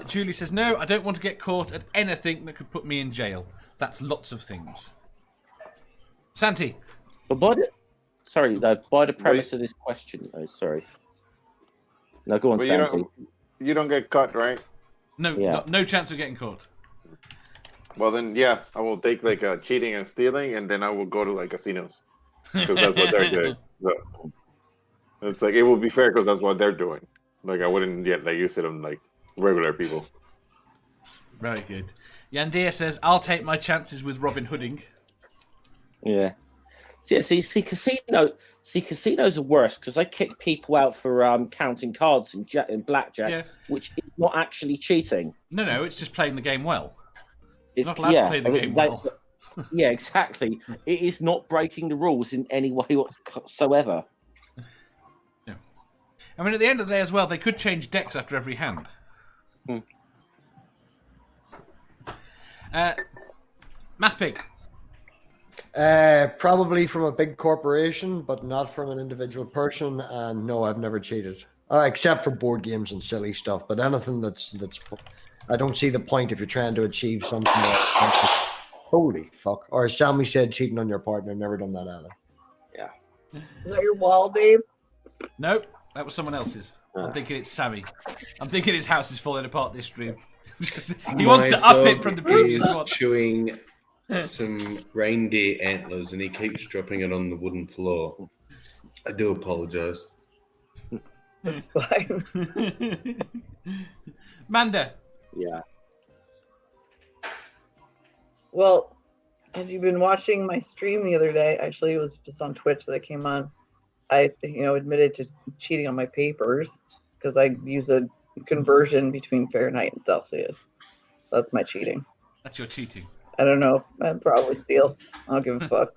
Julie says, no, I don't want to get caught at anything that could put me in jail. That's lots of things. Santi. But by the premise of this question, sorry. No, go on, But Santi. you don't get caught, right? No, Yeah. no chance of getting caught. Well, then, yeah, I will take like cheating and stealing, and then I will go to like casinos because that's what they're doing. So, it's like it will be fair because that's what they're doing. Like I wouldn't get like use it on like regular people. Very good. Yandir says, I'll take my chances with Robin Hooding. Yeah. See, casinos are worse because they kick people out for counting cards and blackjack, Yeah. which is not actually cheating. No, it's just playing the game well. It's Not allowed to play the game well. Yeah, exactly. It is not breaking the rules in any way whatsoever. Yeah. I mean, at the end of the day as well, they could change decks after every hand. MathPig. Probably from a big corporation, but not from an individual person. And no, I've never cheated, except for board games and silly stuff. But anything that's, I don't see the point if you're trying to achieve something. Holy fuck! Or as Sammy said, cheating on your partner. Never done that either. Yeah. Is that your wall, Dave? Nope, that was someone else's. I'm thinking it's Sammy. I'm thinking his house is falling apart this stream. He wants to up it from the previous He's one. chewing some reindeer antlers and he keeps dropping it on the wooden floor. I do apologise. It's fine. Manda. Yeah. Well, had you been watching my stream the other day? Actually, it was just on Twitch that I came on. I, admitted to cheating on my papers because I use a conversion between Fahrenheit and Celsius. That's my cheating. That's your cheating. I don't know. I'd probably steal. I don't give a fuck.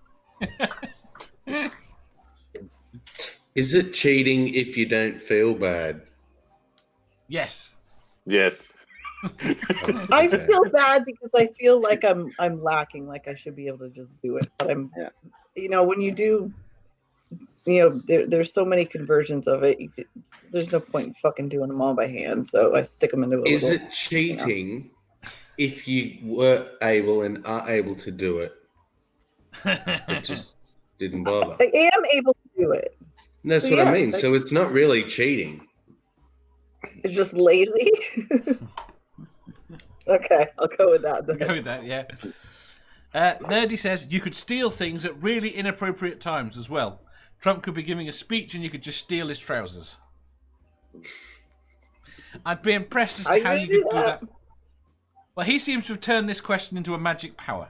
Is it cheating if you don't feel bad? Yes. Yes. I feel bad because I feel like I'm lacking. Like I should be able to just do it, but I'm. Yeah. When you do, there's so many conversions of it. There's no point in fucking doing them all by hand. So I stick them into a Is little, it cheating if you were able and are able to do it? I just didn't bother. I am able to do it. And that's So what I yeah, mean. like- So it's not really cheating. It's just lazy. Okay, I'll go with that. Go with that, yeah. Nerdy says you could steal things at really inappropriate times as well. Trump could be giving a speech and you could just steal his trousers. I'd be impressed as to how you could do that. Well, he seems to have turned this question into a magic power.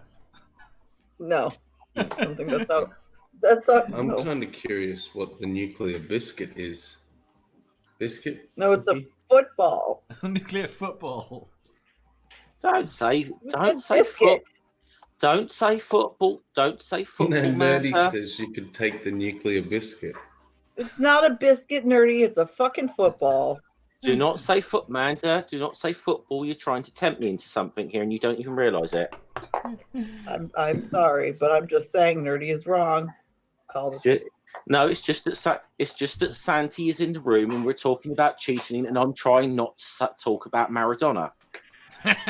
No, I don't think that's how. That's how. I'm No. kind of curious what the nuclear biscuit is. Biscuit? No, it's a football. Nuclear football. Don't say Biscuit. Don't say football. Don't say football. Nerdy man. says you could take the nuclear biscuit. It's not a biscuit, Nerdy. It's a fucking football. Do not say Manda. Do not say football. You're trying to tempt me into something here, and you don't even realise it. I'm sorry, but I'm just saying Nerdy is wrong. No, it's just that Santi is in the room, and we're talking about cheating, and I'm trying not to talk about Maradona. not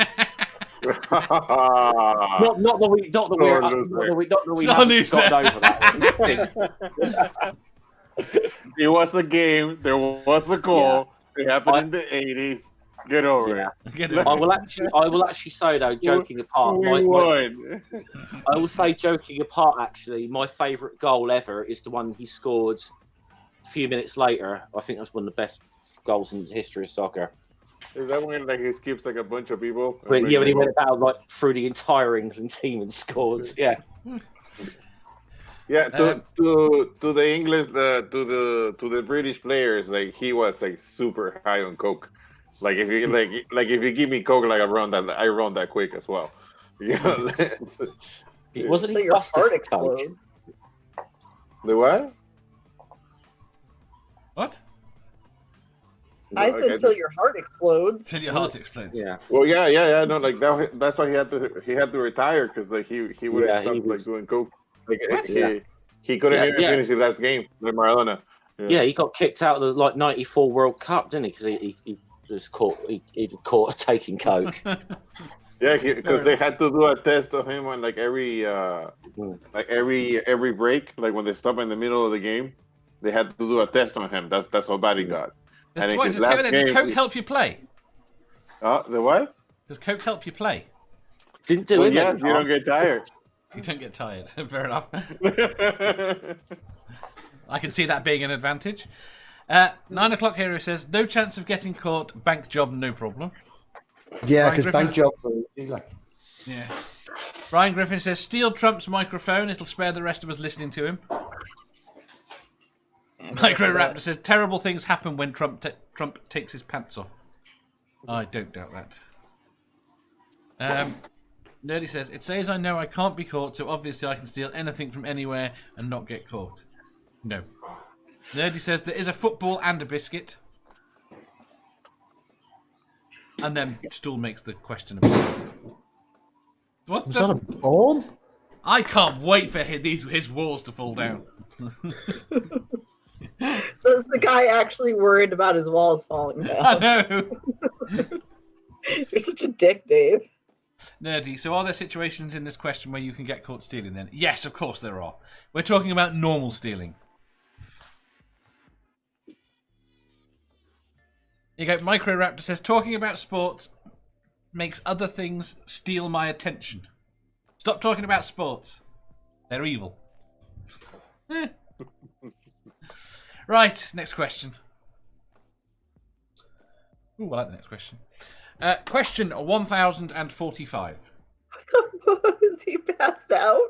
that we've gotten over that one. It was a game. There was a goal. It happened in the 80s. Get over it. I will actually say though, joking apart, We won. I will say, joking apart, actually, my favourite goal ever is the one he scored a few minutes later. I think that's one of the best goals in the history of soccer. Is that when like he skips like a bunch of people? When he went about like through the entire England team and scored. Yeah. Yeah, to the English, to the British players, like he was like super high on coke. Like if you if you give me coke, like I run that quick as well. Yeah, It wasn't So he your busted heart for coke? explodes. The what? What? I said until your heart explodes. Till your heart explodes. Yeah. Well, yeah. No, like that's why he had to retire because like he would have stopped like doing coke. Like he couldn't even finish his last game with Maradona. Yeah, he got kicked out of the '94 World Cup, didn't he? Because he was caught. He caught taking coke. Yeah, because they had to do a test of him on like every break. Like when they stop in the middle of the game, they had to do a test on him. That's how bad he got. And in his last game, does coke help you play? The what? Does coke help you play? Didn't do it. Yes, you don't get tired. You don't get tired. Fair enough. I can see that being an advantage. 9 o'clock hero says, no chance of getting caught. Bank job, no problem. Yeah, Brian because bank Griffin- job. Yeah. Brian Griffin says, steal Trump's microphone. It'll spare the rest of us listening to him. Micro Raptor says, terrible things happen when Trump takes his pants off. I don't doubt that. Nerdy says, it says I know I can't be caught, so obviously I can steal anything from anywhere and not get caught. No. Nerdy says, there is a football and a biscuit. And then Stool makes the question absurd. What Was that a bomb? I can't wait for his walls to fall down. So is the guy actually worried about his walls falling down? I know. You're such a dick, Dave. Nerdy, so are there situations in this question where you can get caught stealing then? Yes, of course there are. We're talking about normal stealing. You go, Micro Raptor says, talking about sports makes other things steal my attention. Stop talking about sports. They're evil. Right, next question. Ooh, I like the next question. Question 1045. Is he passed out?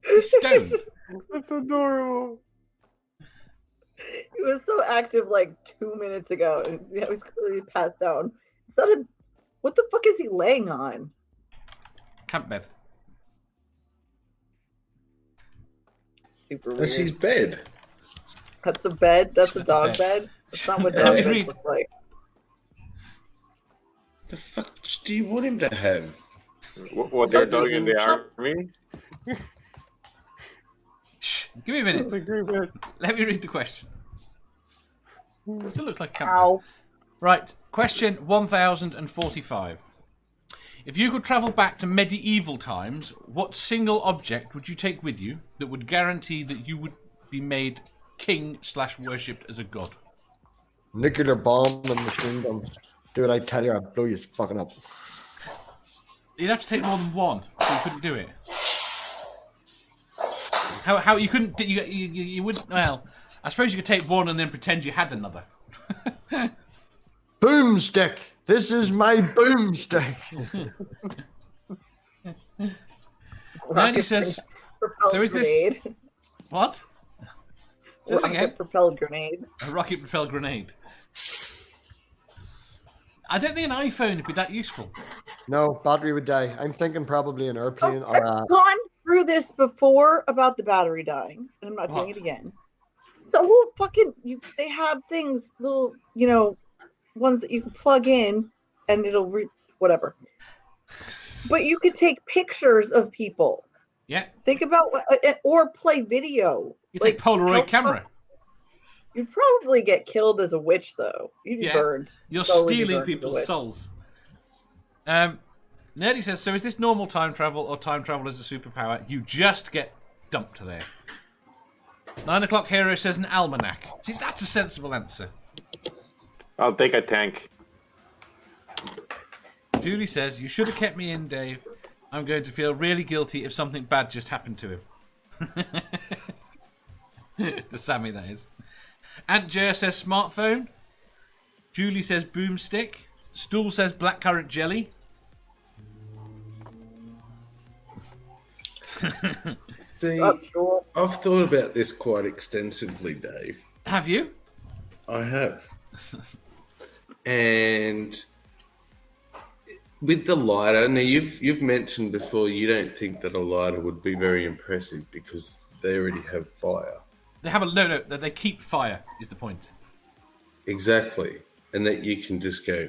He's stoned. That's adorable. He was so active like 2 minutes ago. And he's clearly passed out. Is that what the fuck is he laying on? Camp bed. Super weird. That's his bed. That's the bed? That's a dog bed. bed? That's not what dog beds look like. The fuck do you want him to have? What they're doing in the army? Shh, give me a minute. That's a great bed. Let me read the question. It still looks like camp Ow. bed. Right, question 1045. If you could travel back to medieval times, what single object would you take with you that would guarantee that you would be made king / worshipped as a god? Nuclear bomb and machine guns. Do what I tell you, I'll blow you fucking up. You'd have to take more than one, so you couldn't do it. How you couldn't? You wouldn't. Well, I suppose you could take one and then pretend you had another. Boomstick. This is my boomstick. Nanny says. So is this what? Rocket propelled grenade. A rocket propelled grenade. I don't think an iPhone would be that useful. No, battery would die. I'm thinking probably an airplane or I've gone through this before about the battery dying, and I'm not doing it again. The whole fucking they have things, little ones that you can plug in, and it'll whatever. But you could take pictures of people. Yeah. Think about or play video. You take Polaroid camera. You'd probably get killed as a witch, though. You'd be burned. You're stealing people's souls. Nerdy says, so is this normal time travel or time travel is a superpower? You just get dumped there. 9 o'clock hero says an almanac. See, that's a sensible answer. I'll take a tank. Julie says, you should have kept me in, Dave. I'm going to feel really guilty if something bad just happened to him. To Sammy, that is. Aunt Jer says smartphone. Julie says boomstick. Stool says blackcurrant jelly. See, I've thought about this quite extensively, Dave. Have you? I have. And with the lighter, now you've mentioned before you don't think that a lighter would be very impressive because they already have fire. They have that they keep fire is the point. Exactly. And that you can just go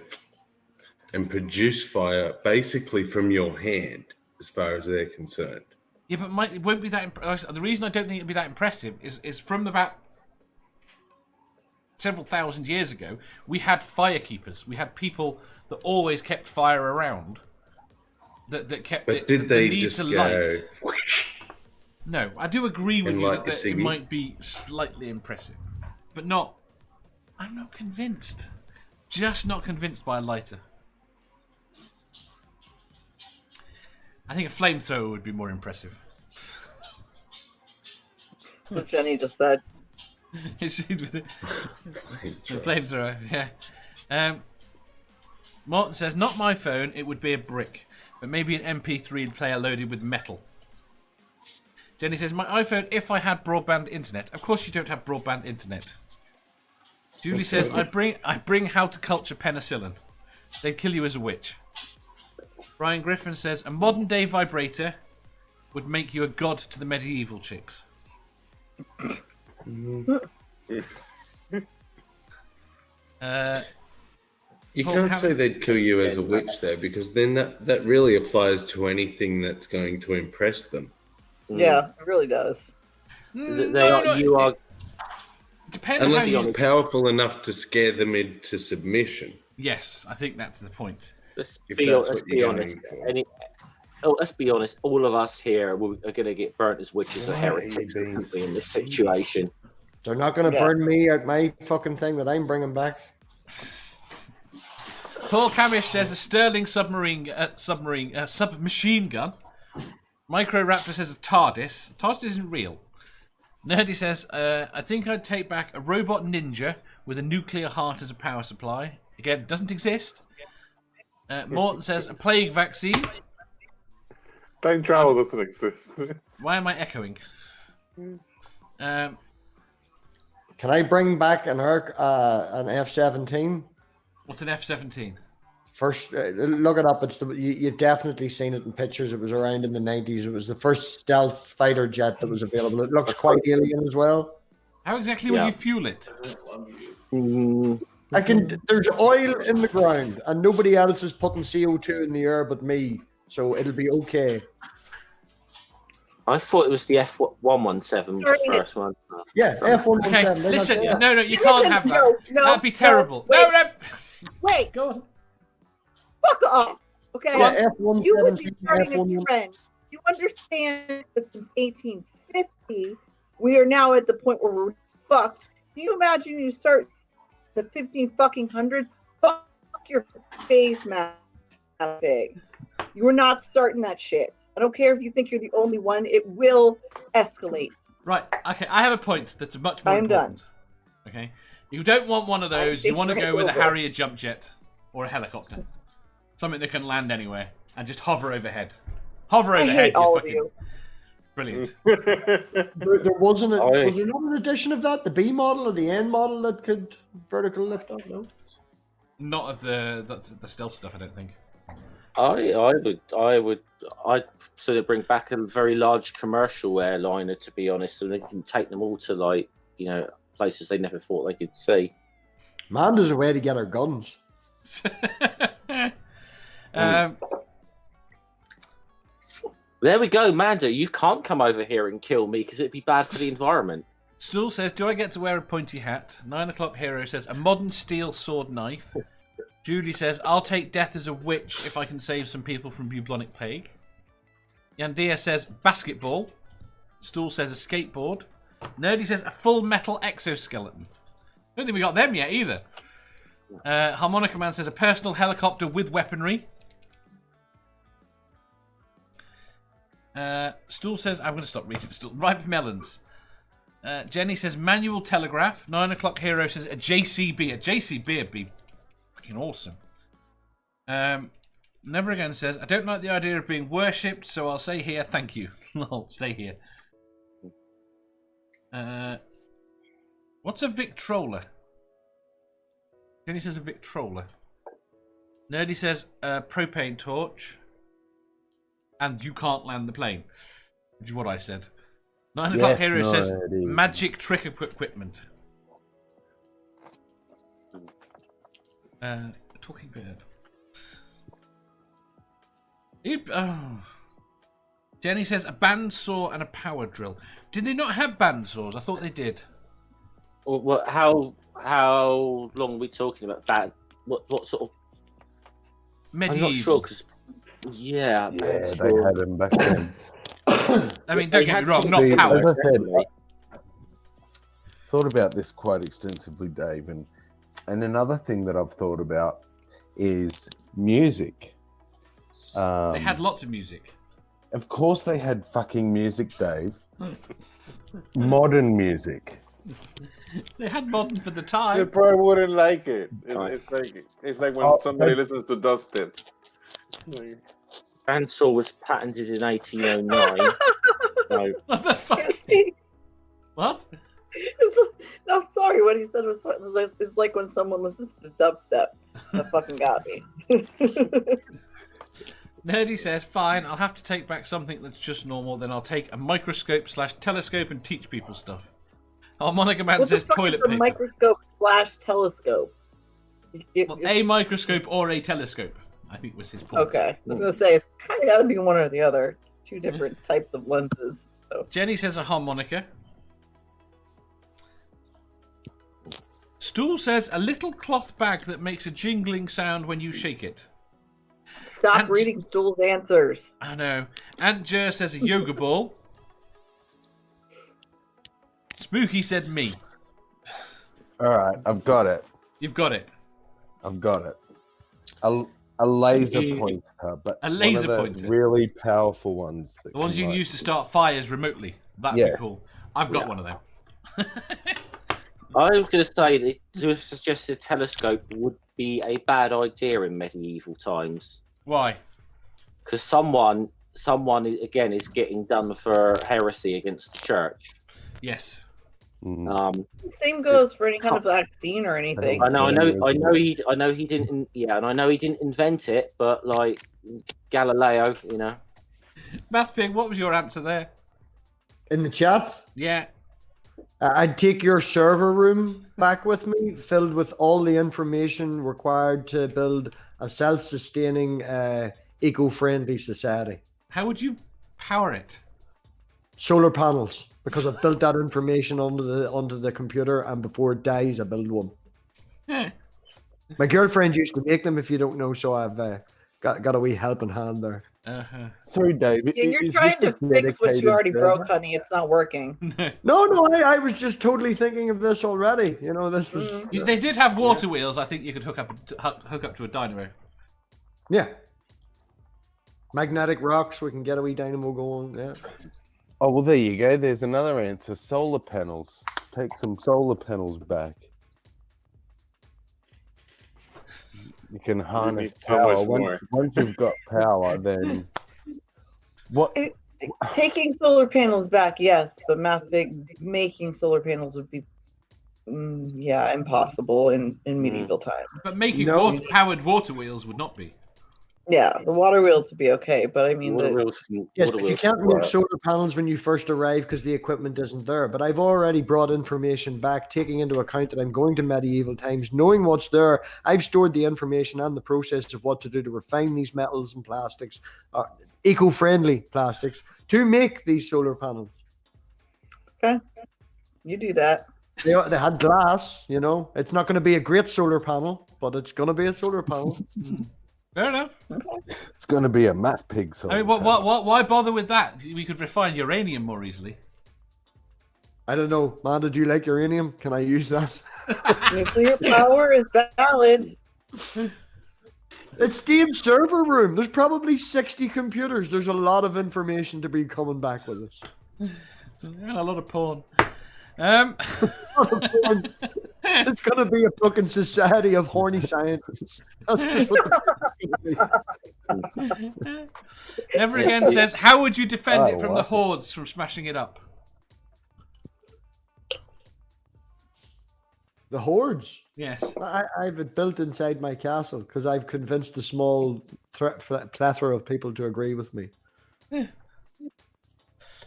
and produce fire basically from your hand as far as they're concerned. Yeah, but it won't be that the reason I don't think it'd be that impressive is from about several thousand years ago, we had firekeepers. We had people that always kept fire around. That kept but it. Did they just go? Light. No, I do agree with you that it Siggy? might be slightly impressive, but not. I'm not convinced. Just not convinced by a lighter. I think a flamethrower would be more impressive. What Jenny just said. Flamethrower, yeah. Martin says, not my phone, it would be a brick, but maybe an MP3 player loaded with metal. Jenny says, my iPhone, if I had broadband internet. Of course you don't have broadband internet. Julie says, I bring how to culture penicillin. They'd kill you as a witch. Brian Griffin says, a modern day vibrator would make you a god to the medieval chicks. You Paul can't say they'd kill you as a witch there, because then that really applies to anything that's going to impress them. Yeah, it really does. You are. Depends Unless how he's powerful enough to scare them into submission. Yes, I think that's the point. Let's If be that's honest. what you're going for. Let's be honest. All of us here are going to get burnt as witches or heretics in this situation. They're not going to burn me at my fucking thing that I'm bringing back. Paul Camish says a Sterling submachine gun. Micro Raptor says a TARDIS. TARDIS isn't real. Nerdy says, I think I'd take back a robot ninja with a nuclear heart as a power supply. Again, doesn't exist. Morton says a plague vaccine. Time travel doesn't exist. Why am I echoing? Can I bring back an F-17? What's an F-17? First, look it up. You've definitely seen it in pictures. It was around in the 90s. It was the first stealth fighter jet that was available. It looks quite alien as well. How exactly would you fuel it? There's oil in the ground, and nobody else is putting CO2 in the air but me, so it'll be okay. I thought it was the F117 was the first one. Yeah, F117. Okay, listen, no, you can't have that. That'd be terrible. Wait. No. Wait. Go on. Fuck off. Okay. Yeah, You would be F117, starting a F117. trend. You understand that since 1850, we are now at the point where we're fucked. Can you imagine you start the 15 fucking hundreds? Fuck your face, MathPig. You are not starting that shit. I don't care if you think you're the only one. It will escalate. Right. Okay. I have a point that's much more I'm important. done. Okay. You don't want one of those. You want to right go with a over. Harrier jump jet or a helicopter, something that can land anywhere and just hover overhead. Hover I overhead. hate all of fucking you. brilliant. There wasn't a, Oh, was there not an edition of that, the B model or the N model that could vertical lift up? No. Not of the stealth stuff. I don't think. I'd sort of bring back a very large commercial airliner, to be honest, so they can take them all to, like, you know, places they never thought they could see. Man, there's a way to get our guns. There we go, Manda. You can't come over here and kill me because it'd be bad for the environment. Stool says, "Do I get to wear a pointy hat?" 9 o'clock hero says, "A modern steel sword knife." Judy says, "I'll take death as a witch if I can save some people from bubonic plague." Yandia says, "Basketball." Stool says, "A skateboard." Nerdy says, "A full metal exoskeleton." Don't think we got them yet either. Harmonica Man says, "A personal helicopter with weaponry." Stool says, I'm going to stop reading Stool. Ripe melons. Jenny says, "Manual telegraph." 9 o'clock hero says, "A JCB." A JCB would be fucking awesome. Never Again says, "I don't like the idea of being worshipped, so I'll say here, thank you." Lol, stay here. What's a Victrola? Jenny says a Victrola. Nerdy says a propane torch. And you can't land the plane, which is what I said. 9 o'clock hero says magic trick equipment. Talking bird. Jenny says a bandsaw and a power drill. Did they not have bandsaws? I thought they did. Well, how long are we talking about? Bad? What sort of? Medieval. I'm not sure because. Yeah, they had them back then. I mean, don't get me wrong, to not See, powered. as I said, thought about this quite extensively, Dave, and another thing that I've thought about is music. They had lots of music. Of course, they had fucking music, Dave. Modern music. They had modern for the They time. probably wouldn't like it. It's like when somebody listens to dubstep. Like, Bandsaw was patented in 1809. So, What the fuck? What? I'm sorry, what he said was it's like when someone listens to dubstep. That fucking got me. Nerdy says, "Fine, I'll have to take back something that's just normal. Then I'll take a microscope/telescope and teach people stuff." Harmonica Man What the says fuck toilet is a paper. microscope/telescope? Well, a microscope or a telescope, I think was his point. Okay, I was gonna say it's kind of got to be one or the other. Two different types of lenses. So. Jenny says a harmonica. Stool says a little cloth bag that makes a jingling sound when you shake it. Stop reading Stool's answers. I know. Aunt Jer says a yoga ball. Spooky said me. All right, I've got it. You've got it. I've got it. A laser pointer, but A laser one of the pointer. really powerful ones. The ones you can use to start fires remotely. That'd be cool. I've got one of them. I was going to say that to suggest a telescope would be a bad idea in medieval times. Why? Because someone again is getting done for heresy against the church. Yes. Same goes for any kind of vaccine or anything. I know he didn't. Yeah, and I know he didn't invent it, but like Galileo, you know. MathPig, what was your answer there? In the chat? Yeah. I'd take your server room back with me, filled with all the information required to build a self-sustaining, eco-friendly society. How would you power it? Solar panels, because I've built that information onto the computer, and before it dies, I build one. My girlfriend used to make them, if you don't know, so I've got a wee helping hand there. Sorry, Dave. Yeah, you're is trying this to a fix what you dedicated already broke, server? honey. It's not working. No, I was just totally thinking of this already. You know, this was. They did have water wheels. I think you could hook up to a dynamo. Yeah. Magnetic rocks, we can get a wee dynamo going. Yeah. Oh, well, there you go. There's another answer. Solar panels. Take some solar panels back. You can harness need so power. much more. Once you've got power, then what? Taking solar panels back, yes, but MathPig making solar panels would be, impossible in medieval times. But making No. powered water wheels would not be. Yeah, the water wheels would be okay, but I mean, Water wheels can- Yes, water but you wheels can't can make work. solar panels when you first arrive because the equipment isn't there. But I've already brought information back, taking into account that I'm going to medieval times, knowing what's there. I've stored the information and the process of what to do to refine these metals and plastics, eco-friendly plastics, to make these solar panels. okay, you do that. They had glass, you know. It's not going to be a great solar panel, but it's going to be a solar panel. Fair enough. It's going to be a MathPig solar I mean, why bother with that? We could refine uranium more easily. I don't know, Manda, do you like uranium? Can I use that? Nuclear power is valid. It's Steve's server room. There's probably 60 computers. There's a lot of information to be coming back with us. And a lot of porn. It's going to be a fucking society of horny scientists. That's just what Never Again says, how would you defend it from the wow. hordes from smashing it up? the hordes. Yes. I have it built inside my castle because I've convinced a small plethora of people to agree with me.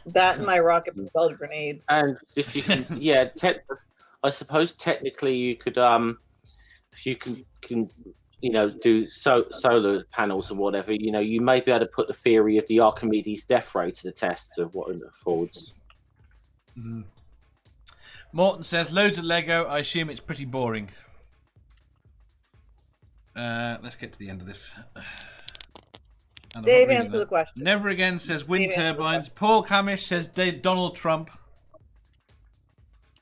That and my rocket propelled grenades. And if you can, I suppose technically you could, you can do solar panels or whatever. You know, you may be able to put the theory of the Archimedes death ray to the test of what it affords. Mm. Morton says loads of Lego. I assume it's pretty boring. Let's get to the end of this. And I'm not Dave, reading answer that. the question. Never Again says wind Dave, answer the turbines. Paul Camish says Donald Trump.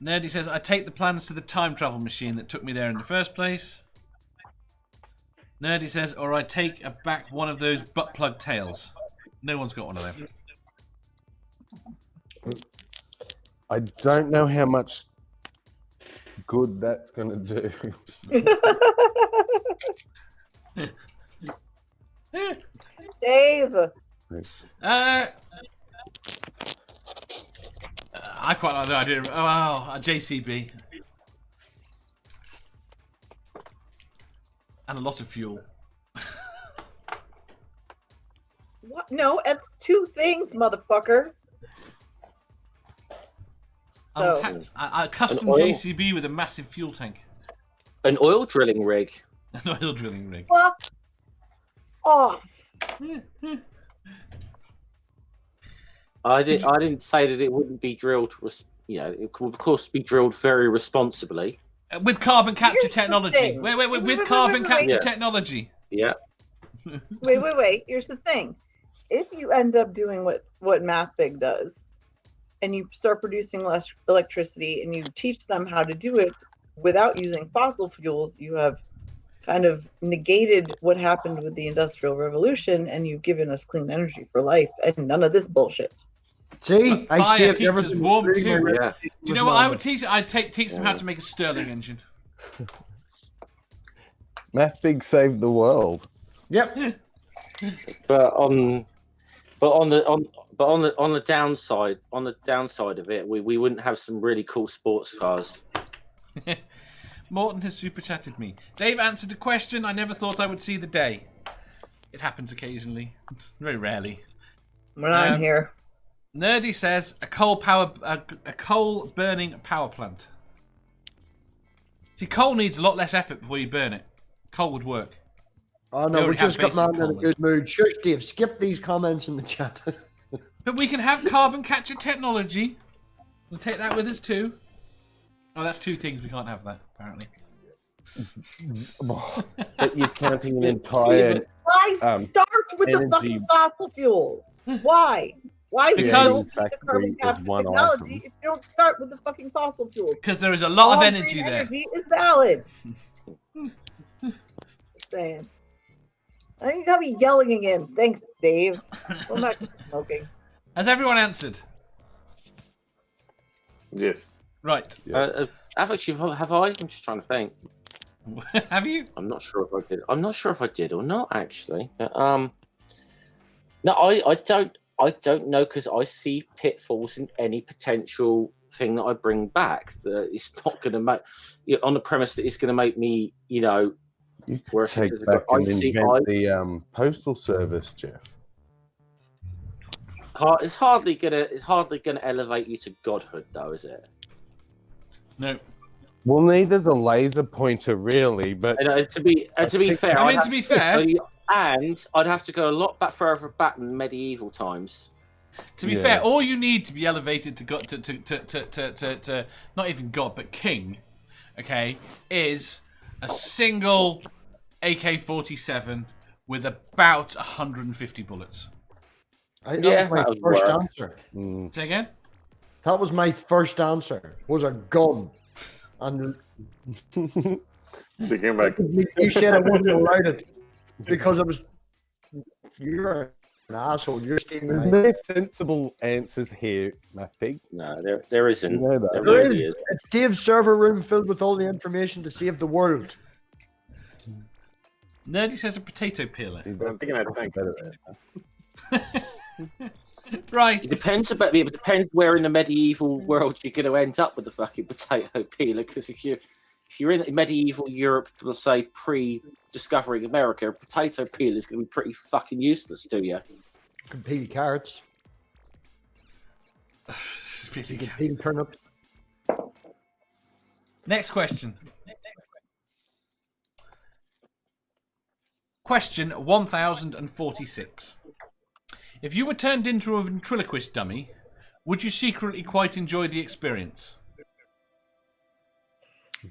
Nerdy says I take the plans to the time travel machine that took me there in the first place. Nerdy says, or I take back one of those butt plug tails. No one's got one of them. I don't know how much good that's going to do. Dave. I quite like the idea of a JCB. And a lot of fuel. What? No, it's two things, motherfucker. A custom An oil- JCB with a massive fuel tank. An oil drilling rig. An oil drilling rig. Fuck off. I didn't say that it wouldn't be drilled. It could of course be drilled very responsibly. With carbon capture Here's the technology. thing. Wait, with Wait, carbon wait. capture Yeah. technology. Yeah. Wait. Here's the thing. If you end up doing what MathPig does, and you start producing less electricity, and you teach them how to do it without using fossil fuels, you have kind of negated what happened with the Industrial Revolution, and you've given us clean energy for life, and none of this bullshit. See, I Fire see it. keeps us Everything warm was too. really Yeah. Do you know what I would teach? I'd teach them how to make a Stirling engine. MathPig saved the world. Yep. But on the downside of it, we wouldn't have some really cool sports cars. Morton has super chatted me. Dave answered a question I never thought I would see the day. It happens occasionally, very rarely. When I'm here. Nerdy says a coal burning power plant. See, coal needs a lot less effort before you burn it. Coal would work. Oh We no, we already just have got basic man in a coal. good mood. Shush, Dave. Skip these comments in the chat. But we can have carbon capture technology. We'll take that with us too. Oh, that's two things we can't have that apparently. But you're counting an entire. Why Star with the energy- fucking fossil fuels? Why? Why would you Because- don't need the carbon Factory is capture one technology item. if you don't start with the fucking fossil fuels? Because there is a lot of All energy green there. Energy is valid. Just saying. I think you got me yelling again. Thanks, Dave. I'm not smoking. Has everyone answered? Yes. Right. Have I? I'm just trying to think. Have you? I'm not sure if I did. I'm not sure if I did or not actually. No, I don't know because I see pitfalls in any potential thing that I bring back. That it's not going to make, on the premise that it's going to make me, You could Whereas take it's- back I and see- invent the postal service, Jeff. it's hardly gonna elevate you to godhood, though, is it? No. Well, neither's a laser pointer, really, but And, to be fair, I mean, to be fair, and I'd have to go a lot back further back than medieval times. Yeah. all you need to be elevated to God, to not even God, but King, okay, is a single AK-47 with about 150 bullets. That Yeah, was my that would first work. answer. Say again? That was my first answer. Was a gun. And She came back. you said I wasn't allowed it because it was. You're an asshole. You're stealing my. there's sensible answers here, MathPig. No, there isn't. You know that. There There really is. is. It's Dave's server room filled with all the information to save the world. Nerdy says a potato peeler. He I'm does thinking I'd a think. better answer. Right. It depends where in the medieval world you're going to end up with the fucking potato peeler. Because if you're in medieval Europe, let's say pre-discovering America, a potato peeler is going to be pretty fucking useless to you. You can peel carrots. Really You can good. peel turnips. Next question. Question 1046. If you were turned into a ventriloquist dummy, would you secretly quite enjoy the experience?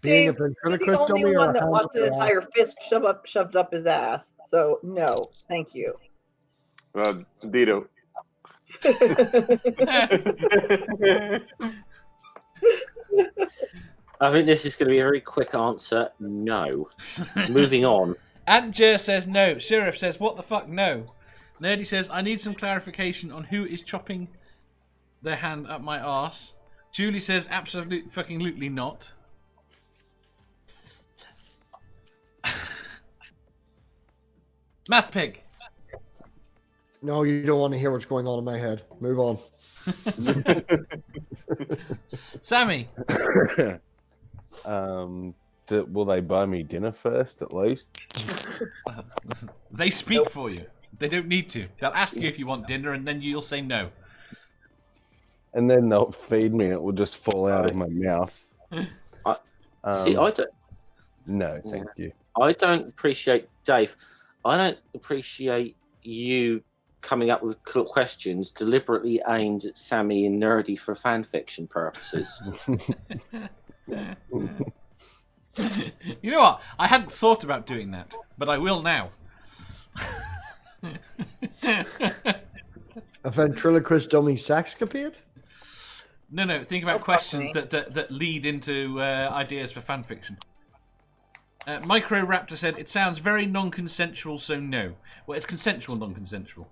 Being a Dave, you're the ventriloquist only dummy or one a that hand wants up an your ass? entire fist shoved up his ass. So no, thank you. Dito. I think this is going to be a very quick answer. No. Moving on. Antjer says no. Sheriff says, what the fuck, no. Nerdy says, I need some clarification on who is chopping their hand up my arse. Julie says, absolutely fucking lootly not. MathPig. No, you don't want to hear what's going on in my head. Move on. Sammy. Will they buy me dinner first, at least? They speak for you. They don't need to. They'll ask you if you want dinner and then you'll say no. And then they'll feed me, and it will just fall out of my mouth. See, I don't. No, thank you. I don't appreciate Dave. I don't appreciate you coming up with questions deliberately aimed at Sammy and Nerdy for fan fiction purposes. You know what? I hadn't thought about doing that, but I will now. A ventriloquist dummy sexcapade? No. Think about questions that lead into ideas for fan fiction. Micro Raptor said it sounds very non-consensual, so no. Well, it's consensual, non-consensual.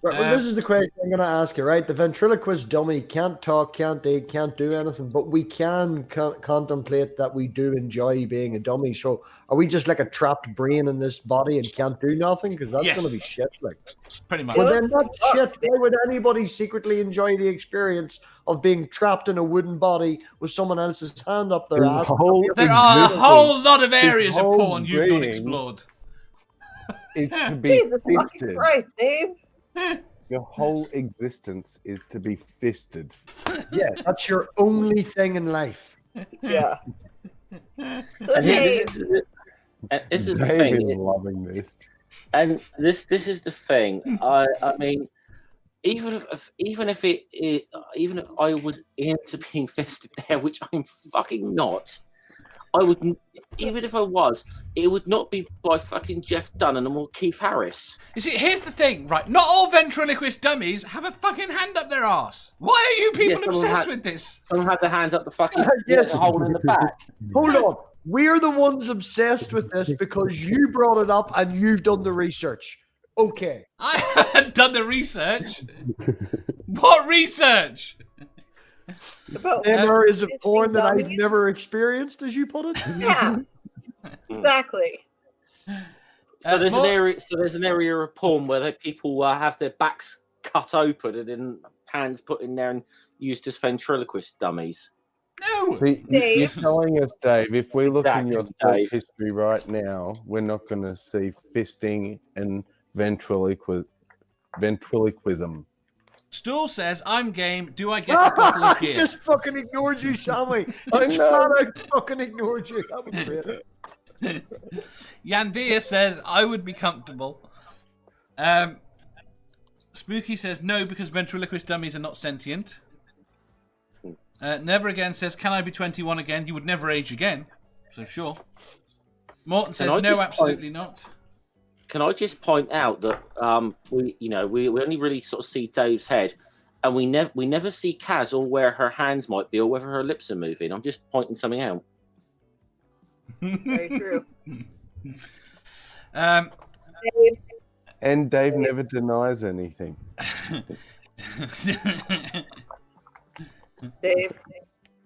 Right, well, this is the question I'm going to ask you, right? The ventriloquist dummy can't talk, can't eat, can't do anything, but we can contemplate that we do enjoy being a dummy. So are we just like a trapped brain in this body and can't do nothing? Because that's Yes. going to be shit. Like, Pretty much. well, then that's shit. Why would anybody secretly enjoy the experience of being trapped in a wooden body with someone else's hand up their His ass? whole There are a existence whole lot of areas of whole porn you've not being- explored. is to be Jesus fucking fisted. Christ, Dave. Your whole existence is to be fisted. Yeah, that's your only thing in life. Yeah. So And here, Dave, this is the Dave thing. is loving this. And this is the thing. I mean, even if I was into being fisted there, which I'm fucking not, I wouldn't. Even if I was, it would not be by fucking Jeff Dunham or Keith Harris. You see, here's the thing, right? Not all ventriloquist dummies have a fucking hand up their arse. Why are you people obsessed with this? Someone had their hands up the fucking Yes. the hole in the back. Hold on. We're the ones obsessed with this because you brought it up and you've done the research. Okay. I haven't done the research. What research? About There is a porn that I've dummies. never experienced, as you put it. Yeah, exactly. So there's more- an area. So there's an area of porn where people have their backs cut open and then hands put in there and used as ventriloquist dummies. No. See, Dave. you're telling us, Dave, if we look in your Exactly, search Dave. history right now, we're not going to see fisting and ventriloquism. Stool says, I'm game. Do I get a bottle of I gear? just fucking ignored you, Sammy. I Just know. flat out fucking ignored you. That was great. Yandia says, I would be comfortable. Spooky says, no, because ventriloquist dummies are not sentient. Never Again says, can I be 21 again? You would never age again. So sure. Morton says, Can I no, just absolutely not. Can I just point out that we only really sort of see Dave's head, and we never see Kaz or where her hands might be or whether her lips are moving. I'm just pointing something out. Very true. Um, Dave, And Dave never denies anything. Dave,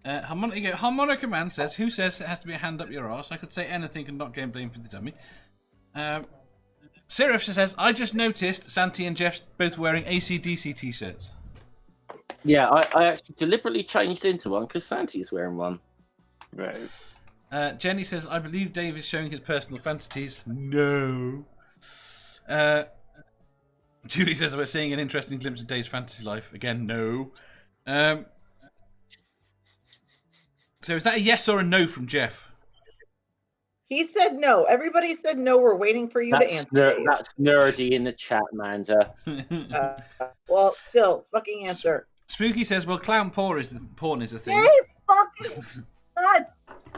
Harmonica Man says, who says it has to be a hand up your arse? I could say anything and not get blamed for the dummy. Seraph says, I just noticed Santi and Jeff both wearing AC/DC t-shirts. Yeah, I actually deliberately changed into one because Santi's wearing one. Nice. Jenny says, I believe Dave is showing his personal fantasies. No. Julie says, we're seeing an interesting glimpse of Dave's fantasy life. Again, no. So is that a yes or a no from Jeff? he said no. Everybody said no. We're waiting for you to answer. Dave. That's nerdy in the chat, Manda. Well, still, fucking answer. Spooky says, well, clown porn is the thing. Dave, fucking, god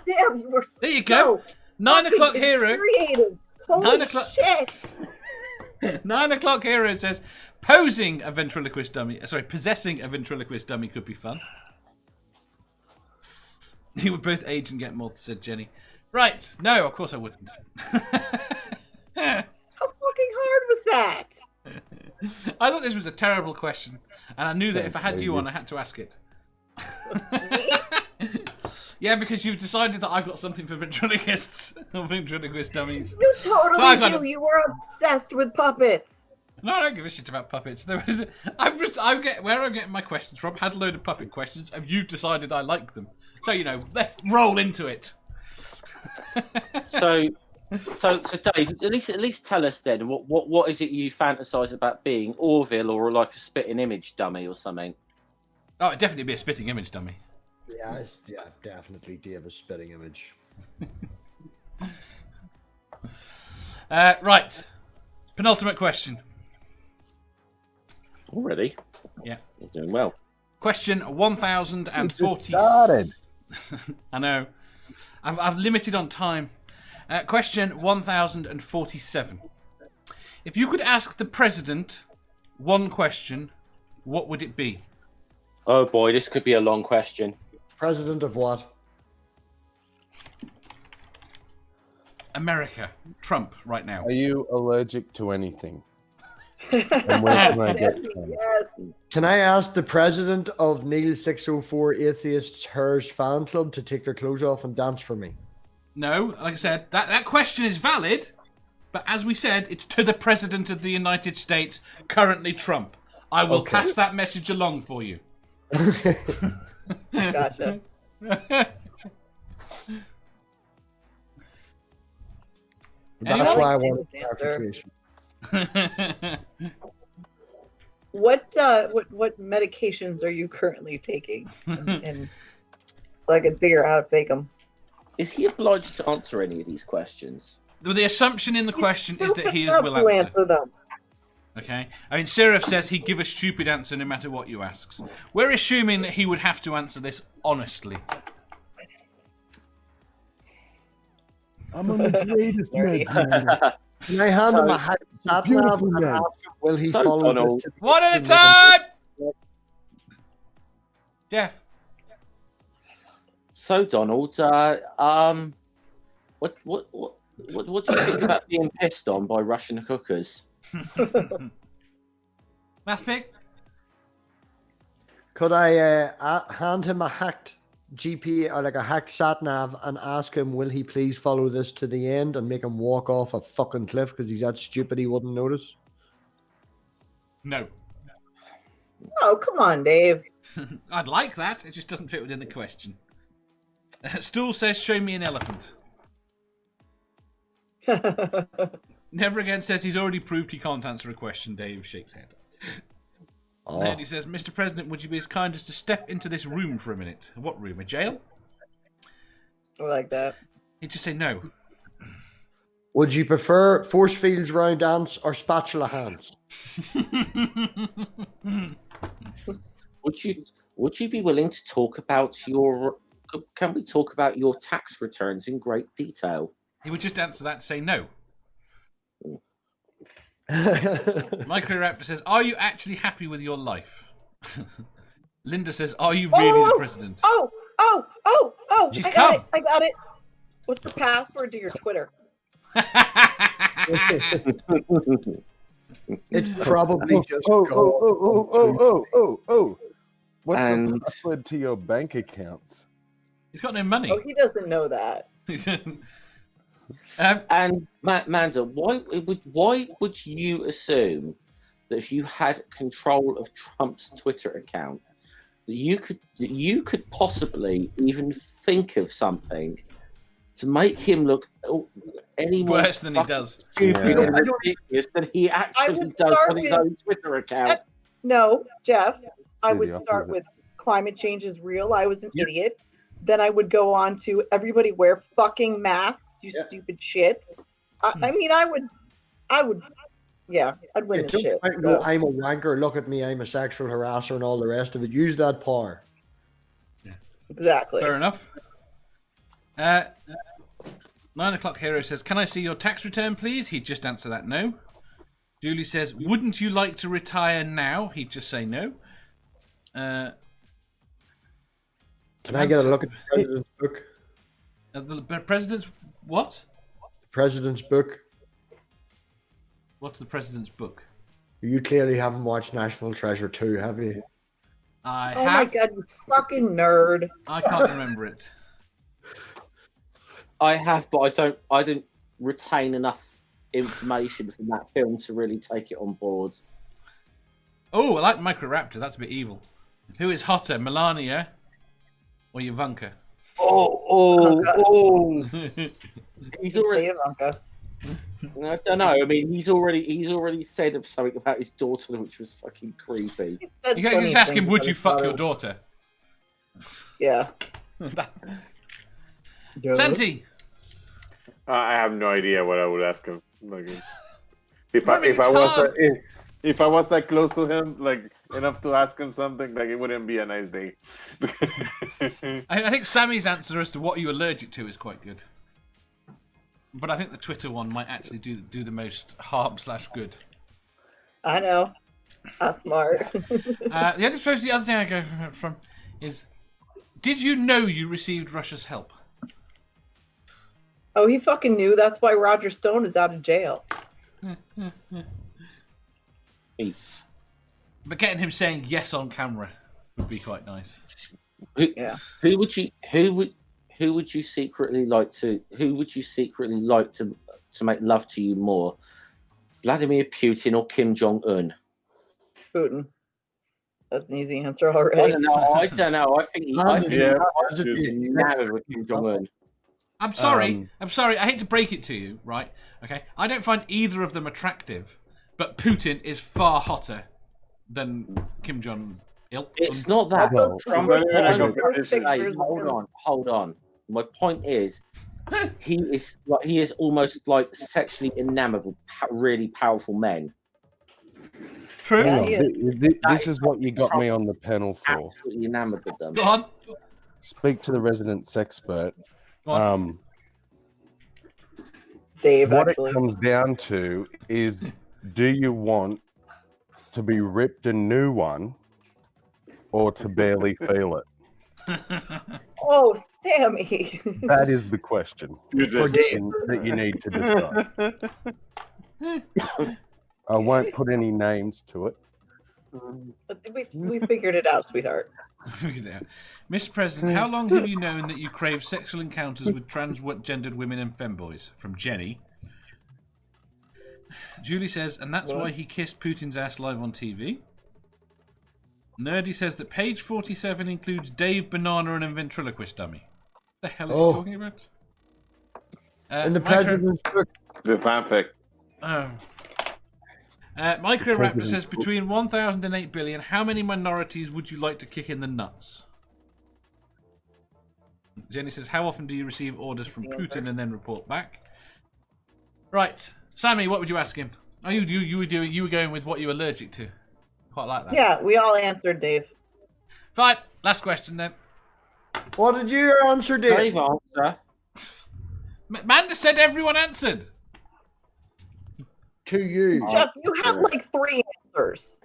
damn, you were There you so go. 9 fucking o'clock hero. infuriating. Holy 9 o'clock. shit. 9 o'clock hero says, possessing a ventriloquist dummy could be fun. You would both age and get more, said Jenny. Right. No, of course I wouldn't. How fucking hard was that? I thought this was a terrible question, and I knew that if I had you on, I had to ask it. Yeah, because you've decided that I've got something for ventriloquists or ventriloquist dummies. You totally So I do. kind of- You were obsessed with puppets. No, I don't give a shit about puppets. Where I'm getting my questions from. Had a load of puppet questions, and you've decided I like them. So let's roll into it. So Dave, at least tell us then what is it you fantasize about being, Orville or like a spitting image dummy or something? Oh, it'd definitely be a spitting image dummy. Yeah, definitely Dave a spitting image. Right. Penultimate question. Already? Yeah. You're doing well. Question 1040. Started. I know. I've limited on time. Question 1047. If you could ask the president one question, what would it be? Oh boy, this could be a long question. President of what? America. Trump right now. Are you allergic to anything? And where can I get some? Yes. Can I ask the president of Neil 604 Atheists Hers fan club to take their clothes off and dance for me? No, like I said, that question is valid, but as we said, it's to the President of the United States, currently Trump. I will pass that message along for you. Gotcha. That's why I like wanted Dave's answer. clarification. What medications are you currently taking? And so I can figure out how to fake them. Is he obliged to answer any of these questions? Well, the assumption in the question is that he will To answer. them. Okay? I mean, Seraph says he'd give a stupid answer no matter what you ask. We're assuming that he would have to answer this honestly. I'm on the greatest Nerdy. meds, man. Can I hand him a hacked sat nav beautiful and meds. ask him, will he So, follow Donald. this? To the One at a end with him? time. Jeff. So, Donald, what do you think about being pissed on by Russian hookers? MathPig. Could I hand him a hacked GP or like a hacked sat nav and ask him, will he please follow this to the end and make him walk off a fucking cliff because he's that stupid he wouldn't notice? No. Oh, come on, Dave. I'd like that. It just doesn't fit within the question. Stool says, show me an elephant. Never Again says he's already proved he can't answer a question. Dave shakes head. Oh. Nerdy says, Mr. President, would you be as kind as to step into this room for a minute? What room? A jail? I like that. He'd just say no. Would you prefer force fields round ants or spatula hands? Would you be willing to talk about your? Can we talk about your tax returns in great detail? He would just answer that and say no. Microraptor says, are you actually happy with your life? Linda says, are you really the president? Oh! She's I got come. it. I got it. What's the password to your Twitter? It's probably just What's And- the password to your bank accounts? He's got no money. Oh, he doesn't know that. And Manda, why would you assume that if you had control of Trump's Twitter account, that you could possibly even think of something to make him look any more Worse than he does. stupid Yeah. and ridiculous than he actually would does start on his with- own Twitter account? No, Jeff. I Do would the start opposite. with climate change is real. I was an idiot. Then I would go on to everybody wear fucking masks, you stupid shit. I mean, I would, yeah, I'd win this shit. No, So. I'm a wanker. Look at me. I'm a sexual harasser and all the rest of it. Use that power. Exactly. Fair enough. 9 o'clock hero says, can I see your tax return, please? He'd just answer that no. Julie says, wouldn't you like to retire now? He'd just say no. Can I get a look at the president's book? The president's what? The president's book. What's the president's book? You clearly haven't watched National Treasure 2, have you? I Oh my have. god, you fucking nerd. I can't remember it. I have, but I didn't retain enough information from that film to really take it on board. Oh, I like Microraptor. That's a bit evil. Who is hotter, Melania or Ivanka? Oh! He's already. Say Ivanka. I don't know. I mean, he's already said of something about his daughter, which was fucking creepy. He said You can funny just ask him, things would about you his fuck daughter. your daughter? Yeah. Santi! I have no idea what I would ask him. Like, if I mean, I it's was hard. if I was that close to him, like enough to ask him something, like it wouldn't be a nice day. I think Sammy's answer as to what are you allergic to is quite good. But I think the Twitter one might actually do the most harm/good. I know. I'm smart. The other thing I go from is, did you know you received Russia's help? Oh, he fucking knew. That's why Roger Stone is out of jail. But getting him saying yes on camera would be quite nice. Yeah. Who would you secretly like to make love to you more, Vladimir Putin or Kim Jong Un? Putin. That's an easy answer already. I don't know. I think he's enamored with Kim Jong Un. I'm sorry. I hate to break it to you, right? Okay. I don't find either of them attractive, but Putin is far hotter than Kim Jong Il. It's not that. No. Trump Not even a is competition. Hey, hold on. My point is, he is almost like sexually enamored with really powerful men. True. Yeah, Hang on, he is. this is what you got me on the panel for. Absolutely enamored with them. Go on. Speak to the resident sexpert. Go on. Dave, what actually. it comes down to is, do you want to be ripped a new one or to barely feel it? Oh, Sammy. That is the question For Dave. that you need to decide. I won't put any names to it. But we figured it out, sweetheart. Mr. President, how long have you known that you crave sexual encounters with transgendered women and femboys? From Jenny. Julie says, and that's why he kissed Putin's ass live on TV. Nerdy says that page 47 includes Dave, Banana, and a ventriloquist dummy. The hell is he talking about? In the president's book. The fanfic. Oh. Microraptor says, between 1,000 and 8 billion, how many minorities would you like to kick in the nuts? Jenny says, how often do you receive orders from Putin and then report back? Right. Sammy, what would you ask him? Oh, you were going with what you're allergic to. Quite like that. Yeah, we all answered, Dave. Fine. Last question then. What did you answer, Dave? Dave answer. Manda said everyone answered. To you. Jeff, you had like 3 answers.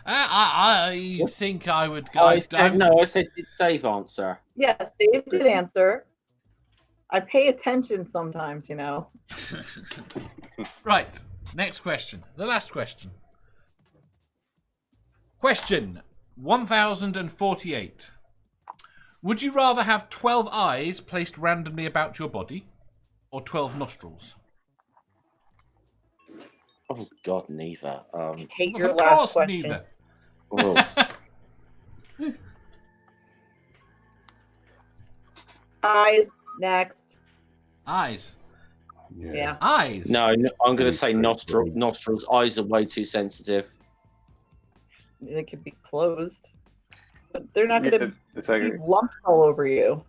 I think I would go. I said did Dave answer? Yes, Dave did answer. I pay attention sometimes, you know. Right. Next question. The last question. Question 1048. Would you rather have 12 eyes placed randomly about your body or 12 nostrils? Oh God, neither. Hate your Of last course, question. neither. Eyes next. Eyes. Yeah. Eyes. No, I'm going to say nostrils. Eyes are way too sensitive. They could be closed, but they're not going to It's like be lumps all over you.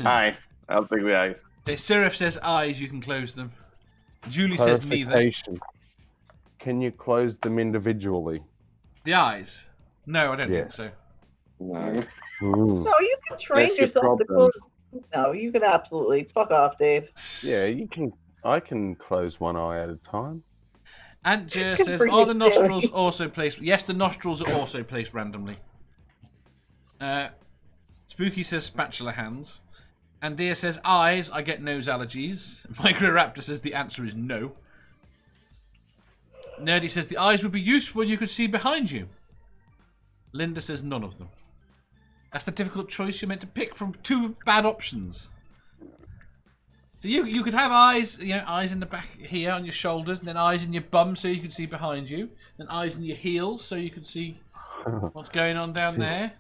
eyes. I'll take the eyes. Seraph says eyes, you can close them. Julie says neither. Clarification. Can you close them individually? The eyes? No, I don't think Yes. so. No. No, you can train That's your yourself to problem. close. No, you could absolutely fuck off, Dave. Yeah, you can. I can close one eye at a time. Aunt Jer Good says, for are you, the nostrils Jerry. also placed? Yes, the nostrils are also placed randomly. Spooky says spatula hands. Andia says eyes, I get nose allergies. Microraptor says the answer is no. Nerdy says the eyes would be useful, you could see behind you. Linda says none of them. That's the difficult choice you're meant to pick from 2 bad options. So you could have eyes, eyes in the back here on your shoulders, and then eyes in your bum so you can see behind you, then eyes in your heels so you can see what's going on down there.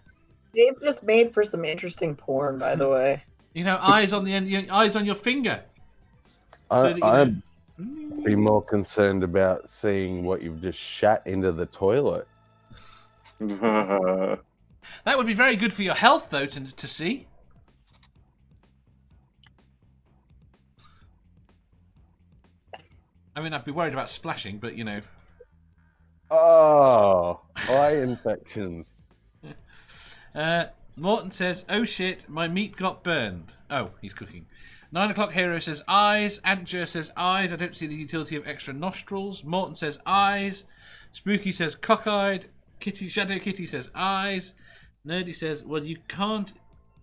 Dave just made for some interesting porn, by the way. Eyes on the end, eyes on your finger. I'd be more concerned about seeing what you've just shat into the toilet. That would be very good for your health, though, to see. I mean, I'd be worried about splashing, but Oh, eye infections. Morton says, oh shit, my meat got burned. Oh, he's cooking. 9 o'clock hero says eyes. Antjer says eyes. I don't see the utility of extra nostrils. Morton says eyes. Spooky says cockeyed. Shadow Kitty says eyes. Nerdy says, well, you can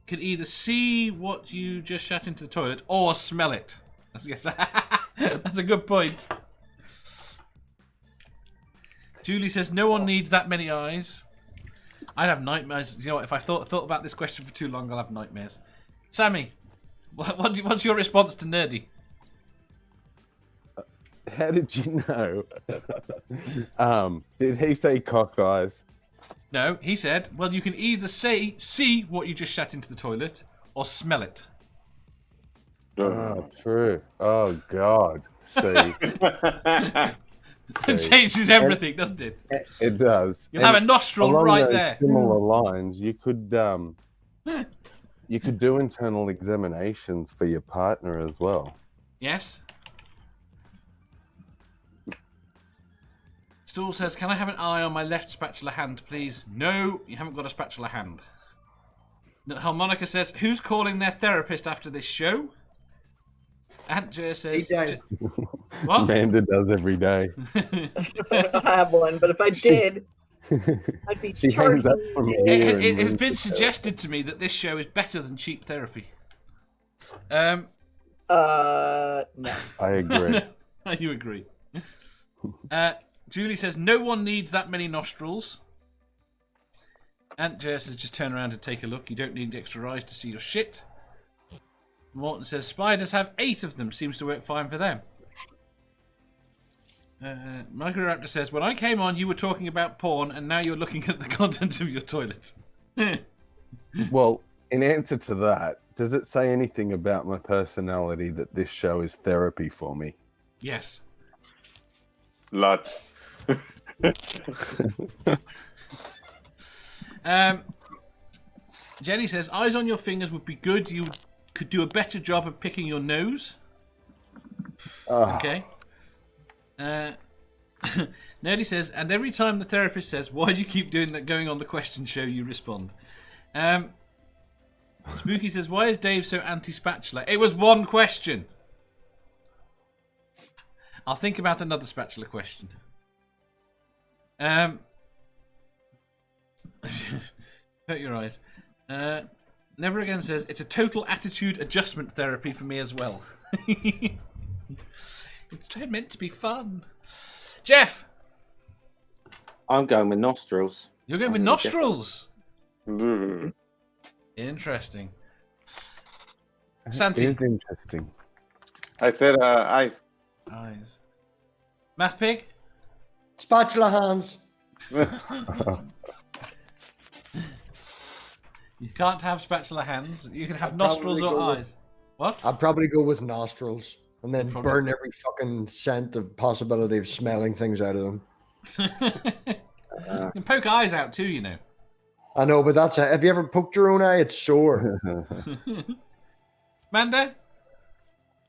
either see what you just shat into the toilet or smell it. That's a good point. Julie says, no one needs that many eyes. I'd have nightmares. You know what? If I thought about this question for too long, I'll have nightmares. Sammy, what's your response to Nerdy? How did you know? Did he say cock eyes? No, he said, well, you can either see what you just shat into the toilet or smell it. Oh, true. Oh, God. See. It changes everything, doesn't it? It does. You'll have a nostril along right those there. Similar lines, you could do internal examinations for your partner as well. Yes. Stool says, can I have an eye on my left spatula hand, please? No, you haven't got a spatula hand. Harmonica says, who's calling their therapist after this show? Aunt Jer He says, died. what? Amanda does every day. I don't have one, but if I did, I'd be She hangs charging up from you. here. and It has moves been to suggested to me that this show is better than cheap therapy. No. I agree. You agree. Julie says, no one needs that many nostrils. Aunt Jer says, just turn around and take a look. You don't need extra eyes to see your shit. Morton says, spiders have 8 of them. Seems to work fine for them. Michael Raptor says, when I came on, you were talking about porn, and now you're looking at the content of your toilet. Well, in answer to that, does it say anything about my personality that this show is therapy for me? Yes. Lots. Jenny says, eyes on your fingers would be good. You could do a better job of picking your nose. Okay. Nerdy says, and every time the therapist says, why do you keep doing that going on the question show, you respond. Spooky says, why is Dave so anti-spatula? It was one question. I'll think about another spatula question. Hurt your eyes. Never Again says, it's a total attitude adjustment therapy for me as well. It's meant to be fun. Jeff! I'm going with nostrils. You're going with nostrils? Mm. Interesting. It Santi? is interesting. I said eyes. Eyes. MathPig? Spatula hands. You can't have spatula hands. You can have I'd nostrils probably or go with- eyes. What? I'd probably go with nostrils and then Probably. burn every fucking scent of possibility of smelling things out of them. You can poke eyes out too, you know. I know, but that's have you ever poked your own eye? It's sore. Manda?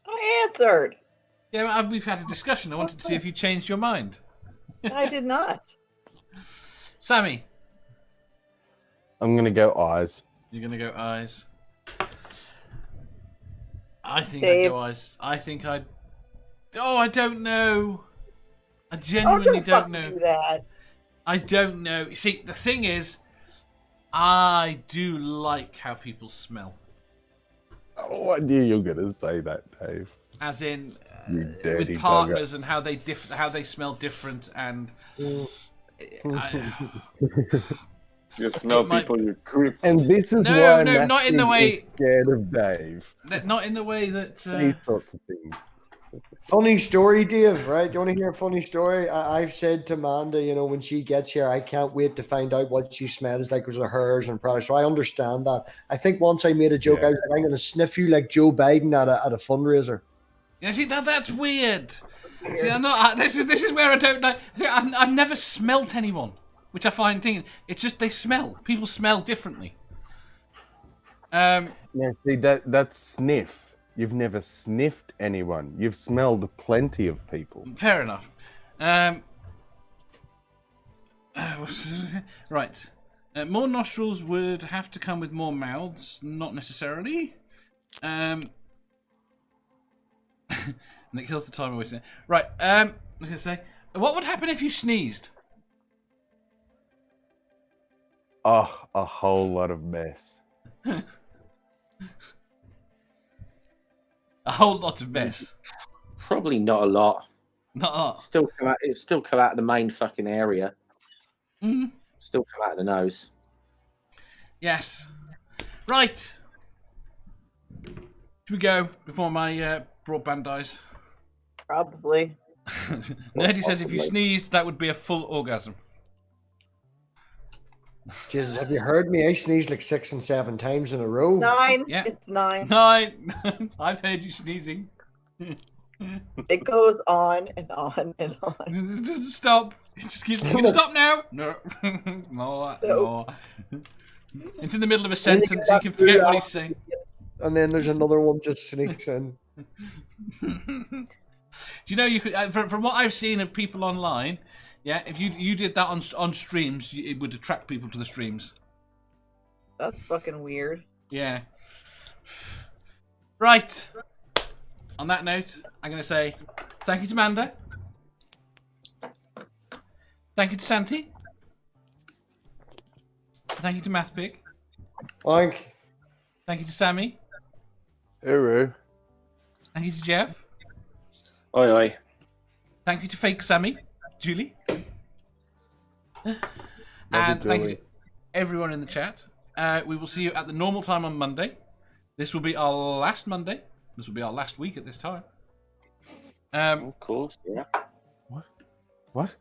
I answered. Yeah, we've had a discussion. I wanted to see if you changed your mind. I did not. Sammy? I'm going to go eyes. You're going to go eyes. I think Dave. I'd go eyes. I think I'd... Oh, I don't know. I Oh, genuinely don't don't fucking know. do that. I don't know. You see, the thing is, I do like how people smell. Oh, I knew you were going to say that, Dave. As in, You dirty with partners and how they smell different, and You smell It might- people, you creep. And this is No, why no, not in the Matthew way- is scared of Dave. not in the way that. These sorts of things. Funny story, Dave, right? You want to hear a funny story? I've said to Amanda, you know, when she gets here, I can't wait to find out what she smells like because of hers and products. So I understand that. I think once I made a joke, Yeah. I was like, I'm going to sniff you like Joe Biden at a fundraiser. Yeah, see that's weird. See, I'm not. This is where I don't know. See, I've never smelt anyone, which I find thing. It's just they smell. People smell differently. Now, see, that's sniff. You've never sniffed anyone. You've smelled plenty of people. Fair enough. Right. More nostrils would have to come with more mouths. Not necessarily. And it kills the time wasting. Right. I was gonna say, what would happen if you sneezed? Oh, a whole lot of mess. A whole lot of mess. Probably not a lot. Not a lot. It still come out of the main fucking area. Mm. Still come out of the nose. Yes. Right. Should we go before my broadband dies? Probably. Nerdy says if you sneezed, that would be a full orgasm. Jesus, have you heard me? I sneezed like 6 and 7 times in a row. 9. Yeah. It's 9. 9. I've heard you sneezing. It goes on and on and on. Just stop. Just keep. You can stop now. No. No. It's in the middle of a sentence. You can forget what he's saying. And then there's another one just sneaks in. Do you know you could? From what I've seen of people online, yeah, if you did that on streams, it would attract people to the streams. That's fucking weird. Yeah. Right. on that note, I'm going to say thank you to Manda. Thank you to Santi. Thank you to MathPig. Thank you to Sammy. Uru. Thank you to Jeff. Oi, oi. Thank you to fake Sammy, Julie. And thank you to everyone in the chat. We will see you at the normal time on Monday. This will be our last Monday. This will be our last week at this time. Of course, yeah. What? What?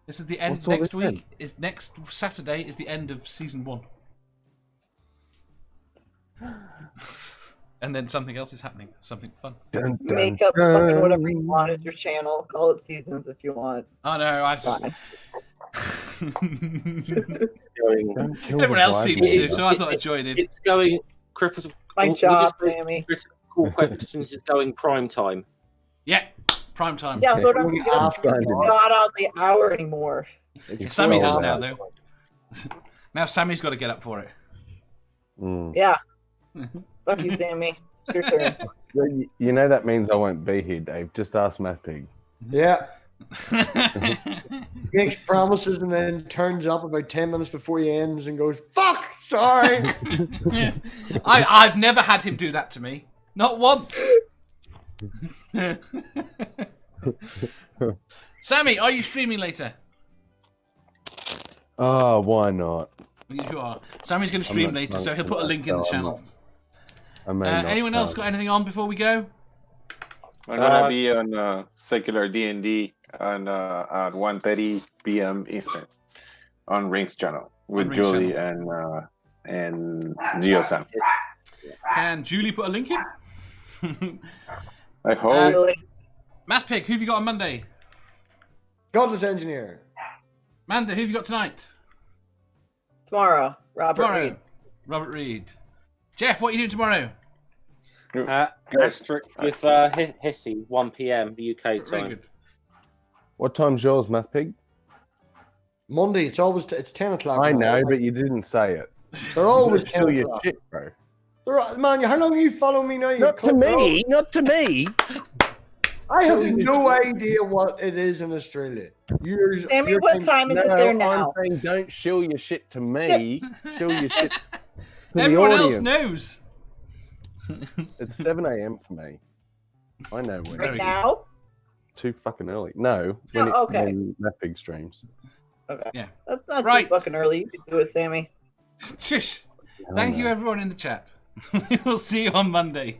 This is the end. What's all Next this week is next Saturday is the end of season 1. And then something else is happening. Something fun. Dun, dun, Make up fucking whatever you dun. want at your channel. Call it seasons if you want. Oh no, I just... Fine. Don't kill Everyone the else vibe. seems to, so I thought I'd join in. It's going critical. My we'll job, just say Sammy. Critical questions is going prime time. Yeah, prime time. Yeah, so don't get After I do. not on the hour anymore. Sammy does so now, hard. though. Now Sammy's got to get up for it. Mm. Yeah. Fuck you, Sammy. It's your turn. You know that means I won't be here, Dave. Just ask MathPig. Yeah. Makes promises and then turns up about 10 minutes before he ends and goes, "Fuck, sorry." I've never had him do that to me. Not once. Sammy, are you streaming later? Oh, why not? You are. Sammy's going to I'm stream not later, drunk so he'll put a enough, link in the so I'm channel. I may not Anyone else got anything on before we go? I'm gonna be on secular D&D on at 1:30 p.m. Eastern on Rings channel with Rings Julie and GeoSam. Can Julie put a link in? I hope. Really? MathPig, who have you got on Monday? Godless engineer. Manda, who have you got tonight? Tomorrow, Robert Tomorrow. Reed. Robert Reed. Jeff, what are you doing tomorrow? Asterisk with Hissy, 1 p.m. UK Very time. good. What time's yours, MathPig? Monday, it's 10 o'clock. I now. know, but you didn't say it. They're always Kill 10 your o'clock. shit, bro. Man, how long you follow me now? You Not to cunt? me. Not to me. I have no idea what it is in Australia. Sammy, what time is it there now? I'm saying don't shill your shit to me. Shill your shit to the Everyone else audience. knows. It's 7 a.m. for me. I know when. Very Right good. now? Too fucking early. No, Oh, okay. when MathPig streams. Okay. Yeah. That's not Right. too fucking early. You can do it, Sammy. Shush. Thank you, everyone in the chat. We will see you on Monday.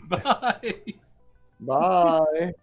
Bye. Bye.